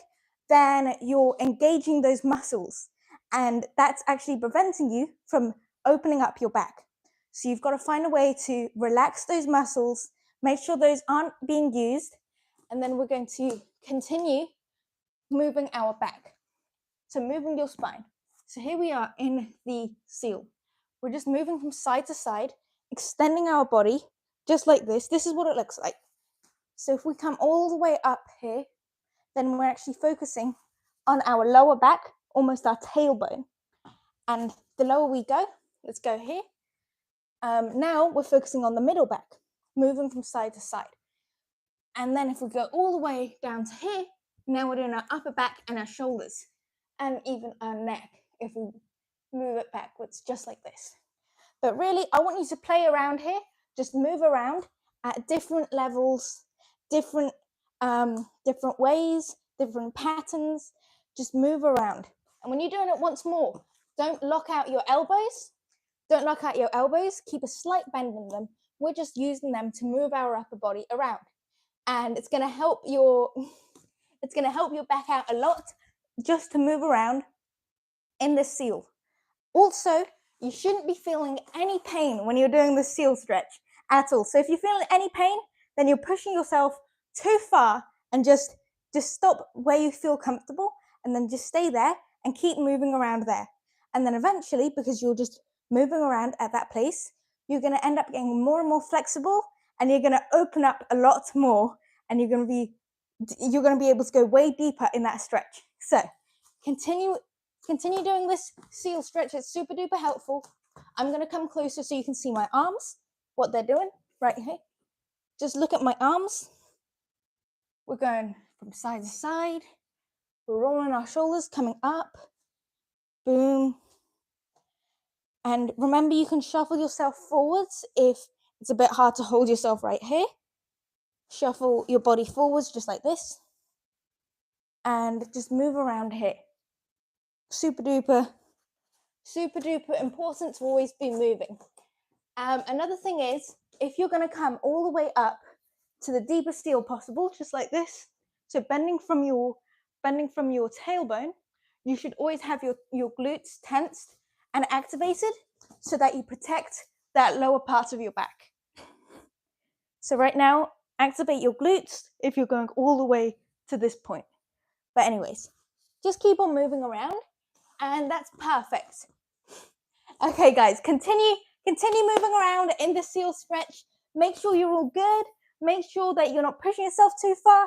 then you're engaging those muscles. And that's actually preventing you from opening up your back. So you've got to find a way to relax those muscles, make sure those aren't being used, and then we're going to continue moving our back. So moving your spine. So here we are in the seal. We're just moving from side to side, extending our body just like this. This is what it looks like. So if we come all the way up here, then we're actually focusing on our lower back, almost our tailbone. And the lower we go, let's go here. Now we're focusing on the middle back, moving from side to side. And then if we go all the way down to here, now we're doing our upper back and our shoulders, and even our neck if we move it backwards, just like this. But really, I want you to play around here. Just move around at different levels, different ways, different patterns. Just move around. And when you're doing it once more, don't lock out your elbows. Don't lock out your elbows. Keep a slight bend in them. We're just using them to move our upper body around. And it's going to help your back out a lot just to move around in the seal. Also, you shouldn't be feeling any pain when you're doing the seal stretch at all. So if you're feeling any pain, then you're pushing yourself too far, and just stop where you feel comfortable, and then just stay there and keep moving around there. And then eventually, because you're just moving around at that place, you're going to end up getting more and more flexible, and you're going to open up a lot more, and you're going to be able to go way deeper in that stretch. So continue doing this seal stretch. It's super duper helpful. I'm going to come closer so you can see my arms, what they're doing right here. Just look at my arms. We're going from side to side. We're rolling our shoulders, coming up. Boom. And remember, you can shuffle yourself forwards if it's a bit hard to hold yourself right here. Shuffle your body forwards just like this. And just move around here. Super duper important to always be moving. Another thing is, if you're going to come all the way up to the deepest seal possible, just like this, so bending from your tailbone, you should always have your glutes tensed and activated so that you protect that lower part of your back. So right now, activate your glutes if you're going all the way to this point. But anyways, just keep on moving around, and that's perfect. Okay, guys, continue moving around in the seal stretch. Make sure you're all good. Make sure that you're not pushing yourself too far.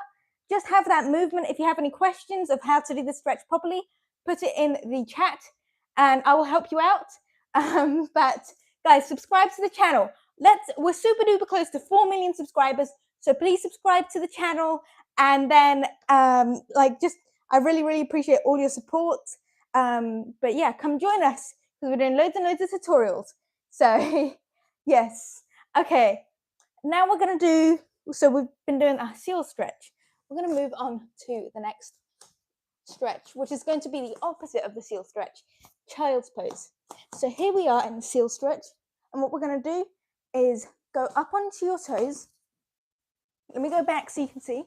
Just have that movement. If you have any questions of how to do the stretch properly, put it in the chat and I will help you out. But guys, subscribe to the channel. We're super duper close to 4 million subscribers. So please subscribe to the channel. And then I really, really appreciate all your support. But yeah, come join us because we're doing loads and loads of tutorials. So yes. Okay. Now we're going to do, so we've been doing our seal stretch. We're going to move on to the next stretch, which is going to be the opposite of the seal stretch, child's pose. So here we are in the seal stretch, and what we're going to do is go up onto your toes. Let me go back so you can see.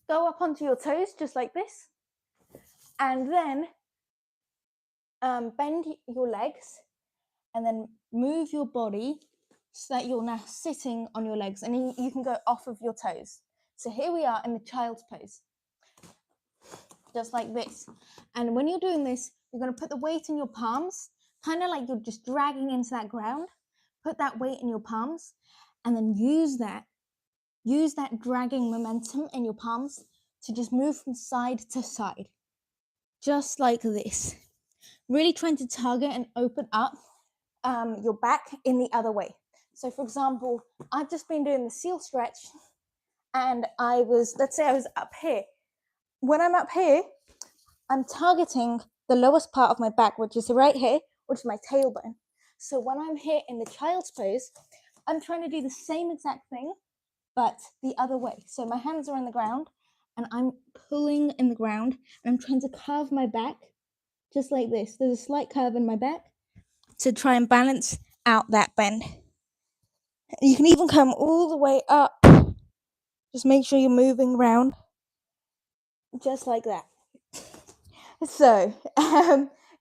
Go up onto your toes just like this, and then bend your legs, and then move your body so that you're now sitting on your legs, and you can go off of your toes. So here we are in the child's pose, just like this. And when you're doing this, you're going to put the weight in your palms, kind of like you're just dragging into that ground. Put that weight in your palms, and then use that dragging momentum in your palms to just move from side to side, just like this. Really trying to target and open up your back in the other way. So for example, I've just been doing the seal stretch, and let's say I was up here. When I'm up here, I'm targeting the lowest part of my back, which is right here, which is my tailbone. So when I'm here in the child's pose, I'm trying to do the same exact thing, but the other way. So my hands are on the ground, and I'm pulling in the ground, and I'm trying to curve my back, just like this. There's a slight curve in my back to try and balance out that bend. You can even come all the way up. Just make sure you're moving around, just like that. So,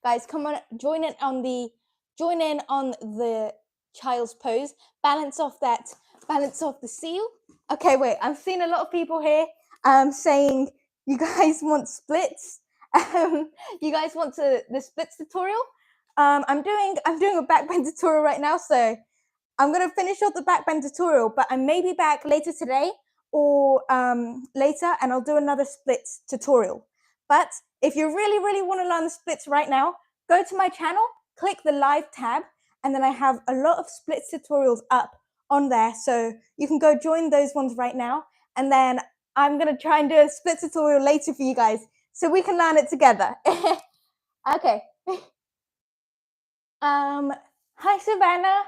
guys, come on, join in on the child's pose. Balance off the seal. Okay, wait, I've seen a lot of people here saying you guys want splits. You guys want the splits tutorial. I'm doing a backbend tutorial right now, so I'm gonna finish off the backbend tutorial, but I may be back later today or later, and I'll do another splits tutorial. But if you really want to learn the splits right now, go to my channel, click the live tab, and then I have a lot of splits tutorials up on there, so you can go join those ones right now, and then I'm gonna try and do a split tutorial later for you guys, so we can learn it together. Okay. Hi Savannah.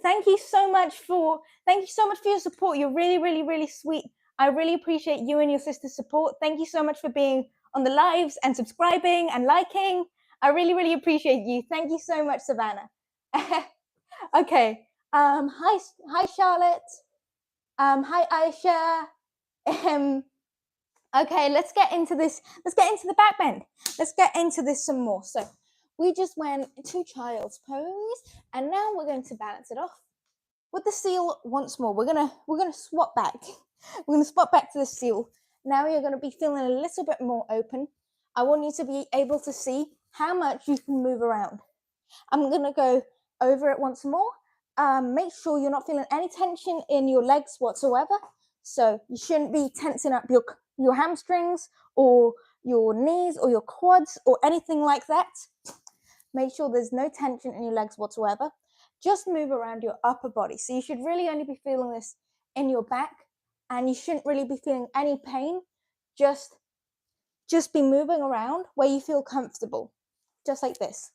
Thank you so much for your support. You're really sweet. I really appreciate you and your sister's support. Thank you so much for being on the lives and subscribing and liking. I really appreciate you. Thank you so much, Savannah. Okay. Hi Charlotte. Hi Aisha. Okay, let's get into this. Let's get into the back bend. Let's get into this some more. So we just went to child's pose, and now we're going to balance it off with the seal once more. We're gonna swap back. We're gonna swap back to the seal. Now you're gonna be feeling a little bit more open. I want you to be able to see how much you can move around. I'm gonna go over it once more. Make sure you're not feeling any tension in your legs whatsoever. So you shouldn't be tensing up your hamstrings or your knees or your quads or anything like that. Make sure there's no tension in your legs whatsoever. Just move around your upper body. So you should really only be feeling this in your back, and you shouldn't really be feeling any pain. Just be moving around where you feel comfortable, just like this.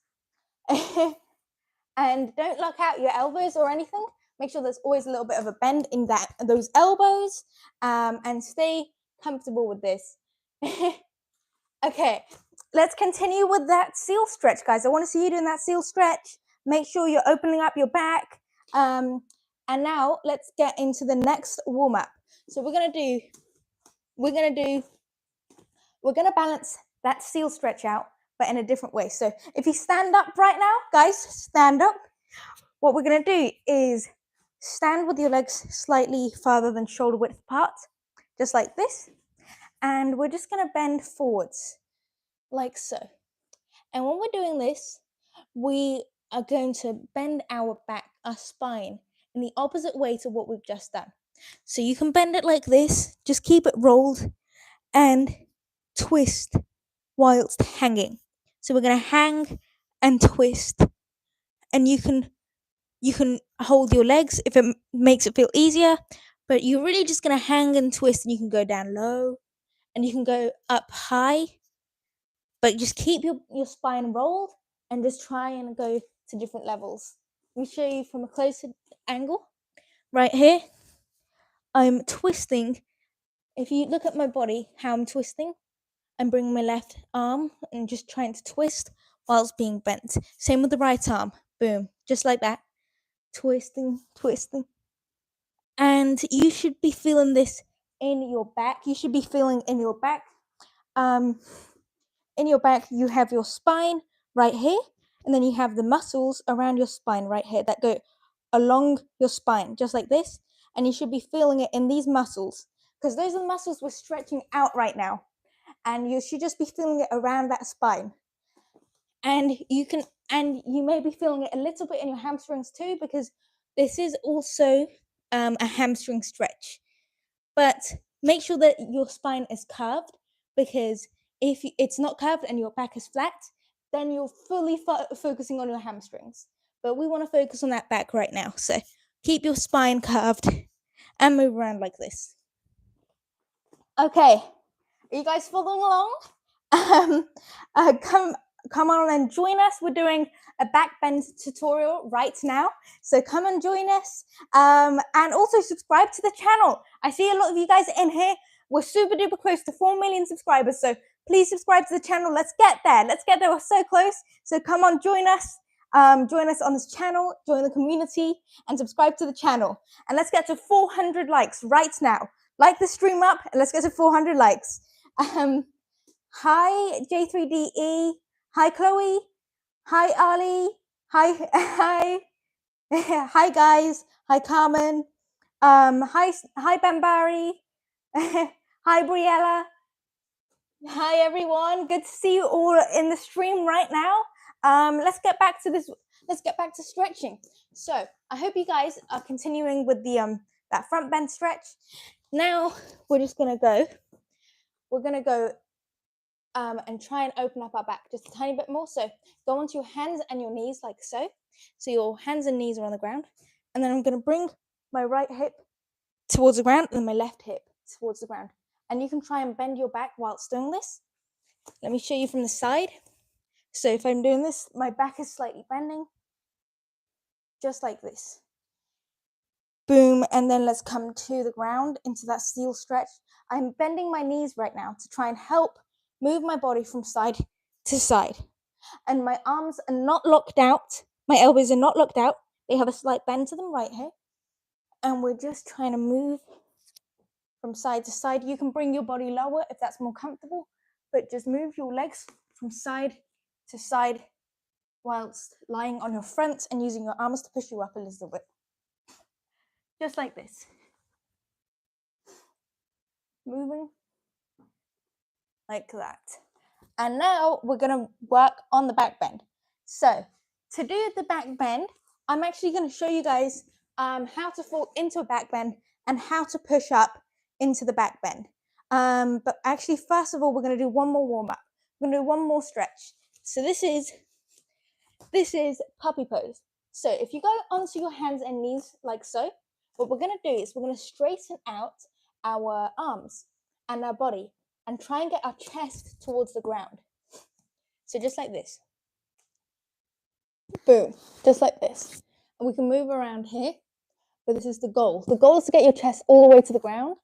And don't lock out your elbows or anything. Make sure there's always a little bit of a bend in those elbows, and stay comfortable with this. Okay, let's continue with that seal stretch, guys. I want to see you doing that seal stretch. Make sure you're opening up your back. And now let's get into the next warm up. So we're gonna balance that seal stretch out, but in a different way. So if you stand up right now, guys, stand up. What we're gonna do is stand with your legs slightly farther than shoulder width apart, just like this. And we're just gonna bend forwards, like so. And when we're doing this, we are going to bend our spine in the opposite way to what we've just done. So you can bend it like this, just keep it rolled and twist whilst hanging. So we're going to hang and twist, and you can hold your legs if it makes it feel easier, but you're really just going to hang and twist, and you can go down low and you can go up high, but just keep your spine rolled and just try and go to different levels. Let me show you from a closer angle. Right here, I'm twisting. If you look at my body, how I'm twisting, I'm bringing my left arm and just trying to twist whilst being bent. Same with the right arm. Boom, just like that. Twisting, twisting. And you should be feeling this in your back. You should be feeling in your back. In your back, you have your spine right here, and then you have the muscles around your spine right here that go along your spine, just like this. And you should be feeling it in these muscles, because those are the muscles we're stretching out right now. And you should just be feeling it around that spine. And you may be feeling it a little bit in your hamstrings too, because this is also a hamstring stretch. But make sure that your spine is curved, because if it's not curved and your back is flat, then you're fully focusing on your hamstrings. But we want to focus on that back right now. So keep your spine curved and move around like this. Okay, are you guys following along? Come on and join us. We're doing a backbend tutorial right now. So come and join us. And also subscribe to the channel. I see a lot of you guys in here. We're super duper close to 4 million subscribers. So please subscribe to the channel. Let's get there. Let's get there. We're so close. So come on, join us. Join us on this channel, join the community, and subscribe to the channel. And let's get to 400 likes right now. Like the stream up, and let's get to 400 likes. Hi, J3DE. Hi, Chloe. Hi, Ali. Hi, hi, guys. Hi, Carmen. Hi, Bambari. Hi, Briella. Hi, everyone. Good to see you all in the stream right now. Let's get back to this. Let's get back to stretching. So I hope you guys are continuing with the that front bend stretch. Now we're just gonna go. We're gonna go and try and open up our back just a tiny bit more. So go onto your hands and your knees like so. So your hands and knees are on the ground. And then I'm going to bring my right hip towards the ground and my left hip towards the ground. And you can try and bend your back whilst doing this. Let me show you from the side. So if I'm doing this, my back is slightly bending. Just like this. Boom. And then let's come to the ground into that steel stretch. I'm bending my knees right now to try and help move my body from side to side. And my arms are not locked out. My elbows are not locked out. They have a slight bend to them right here. And we're just trying to move from side to side. You can bring your body lower if that's more comfortable, but just move your legs from side to side whilst lying on your front and using your arms to push you up a little bit. Just like this. Moving like that. And now we're going to work on the back bend. So to do the back bend, I'm actually going to show you guys how to fall into a back bend and how to push up into the back bend. But actually, first of all, we're going to do one more warm up. We're going to do one more stretch. So this is puppy pose. So if you go onto your hands and knees like so, what we're going to do is we're going to straighten out our arms and our body and try and get our chest towards the ground. So just like this. Boom, just like this. And we can move around here, but this is the goal. The goal is to get your chest all the way to the ground,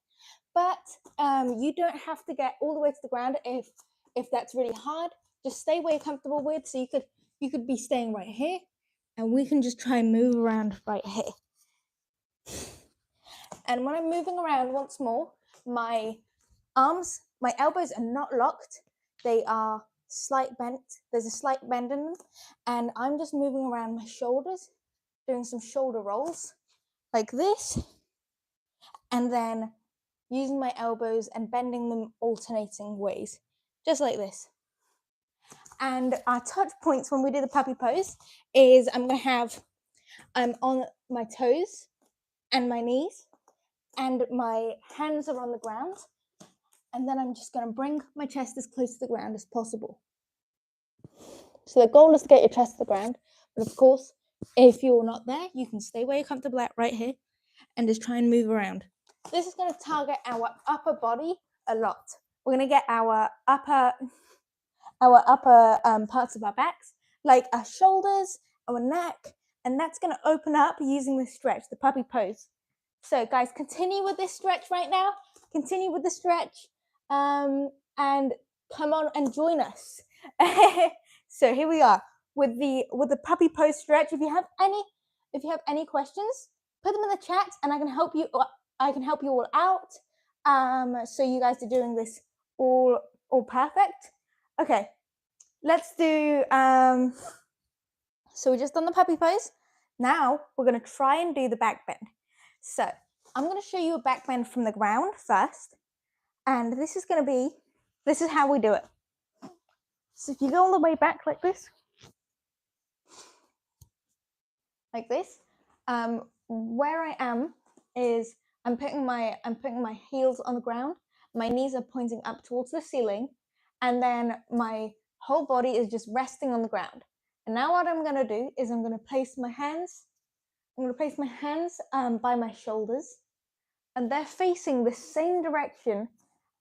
but you don't have to get all the way to the ground if that's really hard. Just stay where you're comfortable with. So you could be staying right here, and we can just try and move around right here. And when I'm moving around once more, my arms, my elbows are not locked. They are slight bent. There's a slight bend in them. And I'm just moving around my shoulders, doing some shoulder rolls like this. And then using my elbows and bending them alternating ways, just like this. And our touch points when we do the puppy pose is I'm going to have on my toes and my knees, and my hands are on the ground. And then I'm just going to bring my chest as close to the ground as possible. So the goal is to get your chest to the ground. But of course, if you're not there, you can stay where you're comfortable at right here and just try and move around. This is going to target our upper body a lot. We're going to get our upper parts of our backs, like our shoulders, our neck, and that's going to open up using this stretch, the puppy pose. So guys, continue with this stretch right now. Continue with the stretch and come on and join us. So here we are with the puppy pose stretch. If you have any questions, put them in the chat, and I can help you. I can help you all out. So you guys are doing this all perfect. Okay, let's do. So we just done the puppy pose. Now we're gonna try and do the back bend. So I'm gonna show you a back bend from the ground first, and this is how we do it. So if you go all the way back like this, where I am is I'm putting my heels on the ground. My knees are pointing up towards the ceiling, and then my whole body is just resting on the ground. And now what I'm gonna do is I'm gonna place my hands. By my shoulders, and they're facing the same direction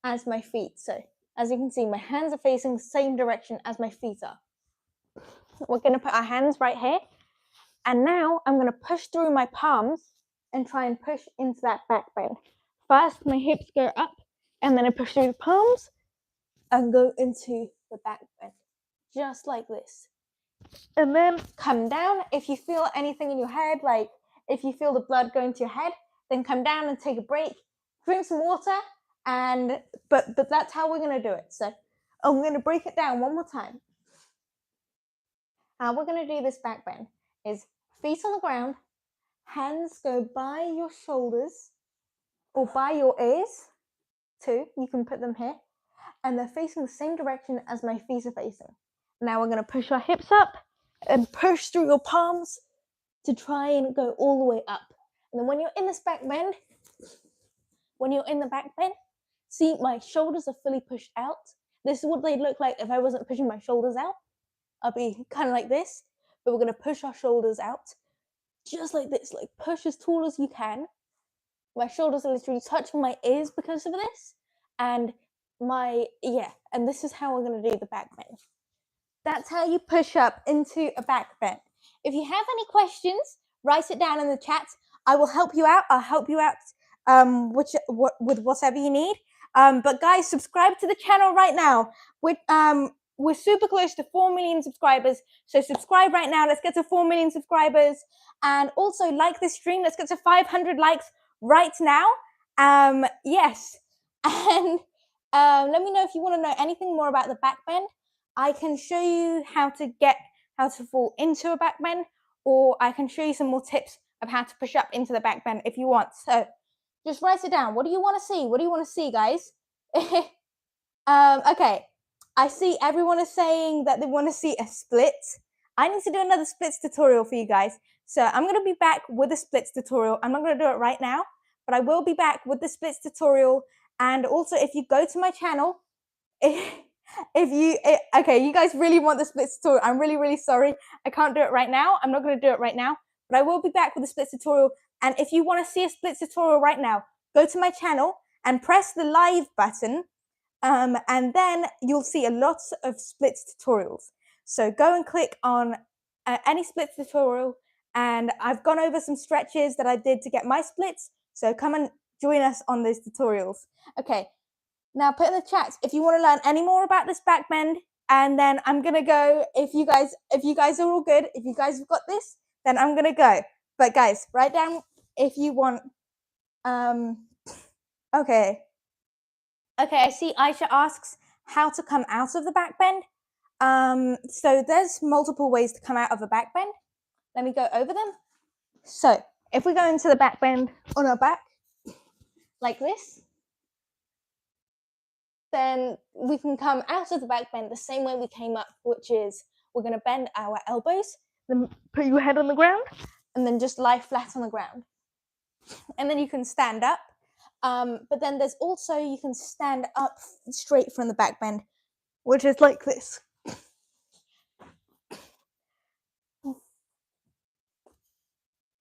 as my feet. So as you can see, my hands are facing the same direction as my feet are. We're gonna put our hands right here. And now I'm going to push through my palms and try and push into that back bend. First, my hips go up, and then I push through the palms and go into the back bend, just like this. And then come down. If you feel anything in your head, like if you feel the blood going to your head, then come down and take a break, drink some water, but that's how we're going to do it. So I'm going to break it down one more time. How we're going to do this back bend is feet on the ground, hands go by your shoulders or by your ears too. You can put them here, and they're facing the same direction as my feet are facing. Now we're going to push our hips up and push through your palms to try and go all the way up. And then when you're in this back bend, see my shoulders are fully pushed out. This is what they'd look like if I wasn't pushing my shoulders out. I'll be kind of like this, but we're going to push our shoulders out just like this, like push as tall as you can. My shoulders are literally touching my ears because of this, and and this is how we're going to do the back bend. That's how you push up into a back bend. If you have any questions, write it down in the chat. I will help you out. I'll help you out with whatever you need. But guys, subscribe to the channel right now. We're super close to 4 million subscribers, so subscribe right now. Let's get to 4 million subscribers, and also like this stream. Let's get to 500 likes right now. Yes, and let me know if you want to know anything more about the back bend. I can show you how to fall into a back bend, or I can show you some more tips of how to push up into the back bend if you want. So just write it down. What do you want to see? What do you want to see, guys? Okay. I see everyone is saying that they want to see a split. I need to do another splits tutorial for you guys. So I'm going to be back with a splits tutorial. I'm not going to do it right now, but I will be back with the splits tutorial. And also, if you go to my channel, you guys really want the splits tutorial, I'm really, really sorry. I can't do it right now. I'm not going to do it right now, but I will be back with the splits tutorial. And if you want to see a splits tutorial right now, go to my channel and press the live button. And then you'll see a lot of splits tutorials. So go and click on any splits tutorial, and I've gone over some stretches that I did to get my splits. So come and join us on those tutorials. Okay, now put in the chat if you want to learn any more about this back bend, and then I'm gonna go. If you guys are all good, if you guys have got this, then I'm gonna go. But guys, write down if you want. Okay. Okay, I see Aisha asks how to come out of the back bend. So there's multiple ways to come out of a back bend. Let me go over them. So if we go into the back bend on our back, like this, then we can come out of the back bend the same way we came up, which is we're going to bend our elbows, then put your head on the ground, and then just lie flat on the ground. And then you can stand up. But then there's also, you can stand up straight from the back bend, which is like this.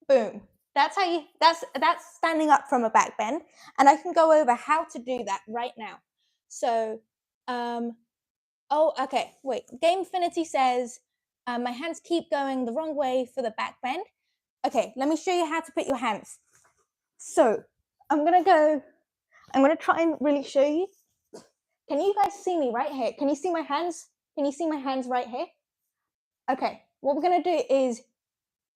Boom. That's standing up from a back bend. And I can go over how to do that right now. So, okay, wait. Gamefinity says, my hands keep going the wrong way for the back bend. Okay, let me show you how to put your hands. So, I'm going to try and really show you. Can you guys see me right here? Can you see my hands? Can you see my hands right here? Okay, what we're gonna do is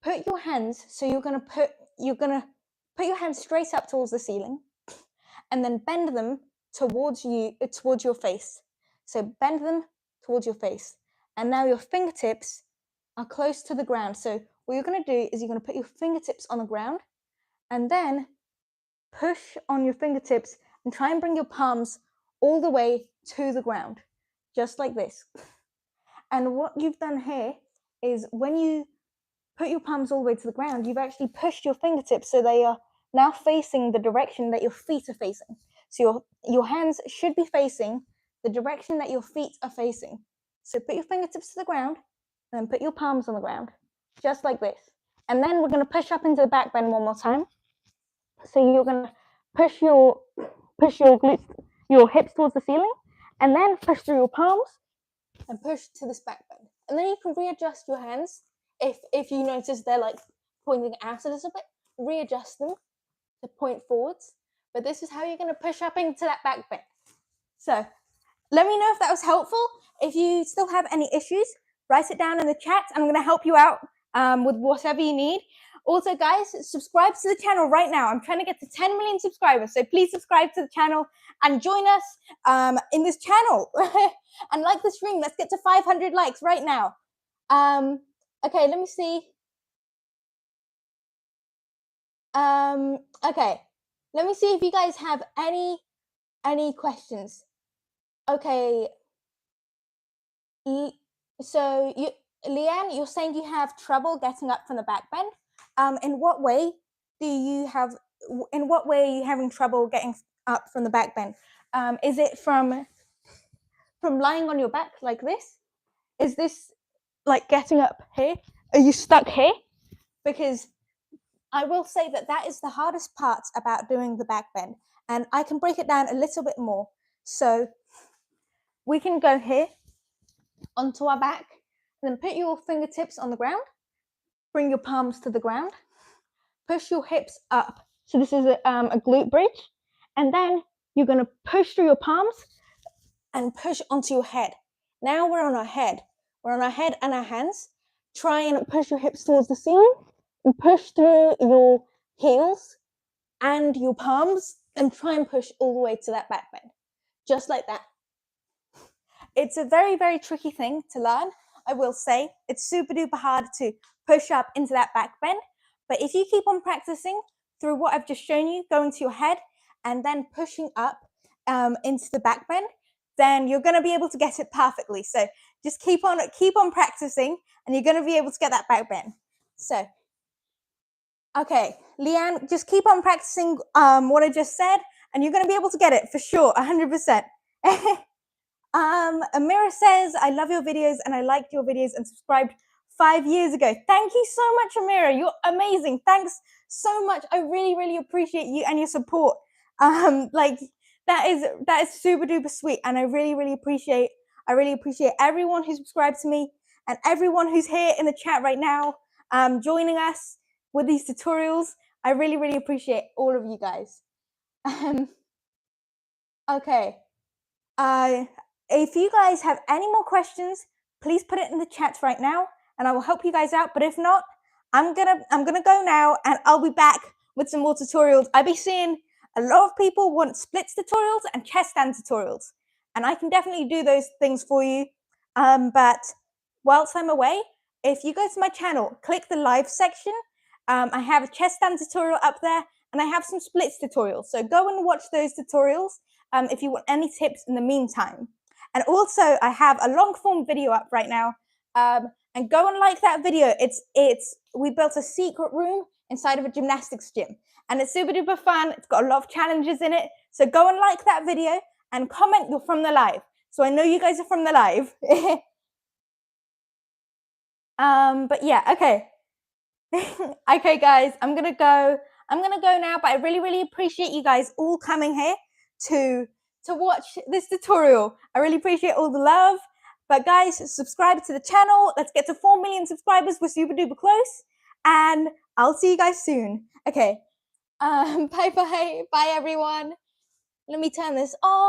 put your hands, so you're gonna put your hands straight up towards the ceiling, and then bend them towards your face. So bend them towards your face, and now your fingertips are close to the ground. So what you're gonna do is you're gonna put your fingertips on the ground, and then push on your fingertips and try and bring your palms all the way to the ground, just like this. And what you've done here is when you put your palms all the way to the ground, you've actually pushed your fingertips so they are now facing the direction that your feet are facing. So your hands should be facing the direction that your feet are facing. So put your fingertips to the ground, and then put your palms on the ground, just like this. And then we're going to push up into the back bend one more time. So you're going to push your glutes, your hips towards the ceiling, and then push through your palms and push to this back bend. And then you can readjust your hands if you notice they're like pointing out a little bit. Readjust them to point forwards. But this is how you're going to push up into that back bend. So let me know if that was helpful. If you still have any issues, write it down in the chat. I'm going to help you out with whatever you need. Also, guys, subscribe to the channel right now. I'm trying to get to 10 million subscribers, so please subscribe to the channel and join us in this channel. And like the stream. Let's get to 500 likes right now. Okay, let me see. Okay, let me see if you guys have any questions. Okay. So Leanne, you're saying you have trouble getting up from the back bend. In what way are you having trouble getting up from the back bend? Is it from lying on your back like this? Is this like getting up here? Are you stuck here? Because I will say that is the hardest part about doing the back bend, and I can break it down a little bit more. So we can go here onto our back, and then put your fingertips on the ground, bring your palms to the ground, push your hips up. So this is a glute bridge, and then you're going to push through your palms and push onto your head. Now we're on our head. We're on our head and our hands. Try and push your hips towards the ceiling and push through your heels and your palms and try and push all the way to that back bend. Just like that. It's a very, very tricky thing to learn, I will say. It's super duper hard to push up into that back bend. But if you keep on practicing through what I've just shown you, going to your head and then pushing up into the back bend, then you're going to be able to get it perfectly. So just keep on practicing, and you're going to be able to get that back bend. So, okay, Leanne, just keep on practicing what I just said, and you're going to be able to get it for sure, 100%. Amira says, I love your videos and I liked your videos and subscribed 5 years ago. Thank you so much, Amira. You're amazing. Thanks so much. I really, really appreciate you and your support. Like that is super duper sweet, and I really, really appreciate everyone who subscribed to me and everyone who's here in the chat right now, joining us with these tutorials. I really, really appreciate all of you guys. Okay. If you guys have any more questions, please put it in the chat right now, and I will help you guys out. But if not, I'm gonna go now, and I'll be back with some more tutorials. I've been seeing a lot of people want splits tutorials and chest stand tutorials, and I can definitely do those things for you. But whilst I'm away, if you go to my channel, click the live section. I have a chest stand tutorial up there, and I have some splits tutorials. So go and watch those tutorials if you want any tips in the meantime. And also, I have a long form video up right now. And go and like that video. We built a secret room inside of a gymnastics gym, and it's super duper fun. It's got a lot of challenges in it. So go and like that video and comment you're from the live, so I know you guys are from the live. But yeah, okay. Okay, guys, I'm gonna go now. But I really, really appreciate you guys all coming here to watch this tutorial. I really appreciate all the love. But guys, subscribe to the channel. Let's get to 4 million subscribers. We're super duper close. And I'll see you guys soon. Okay. Bye bye. Bye everyone. Let me turn this off.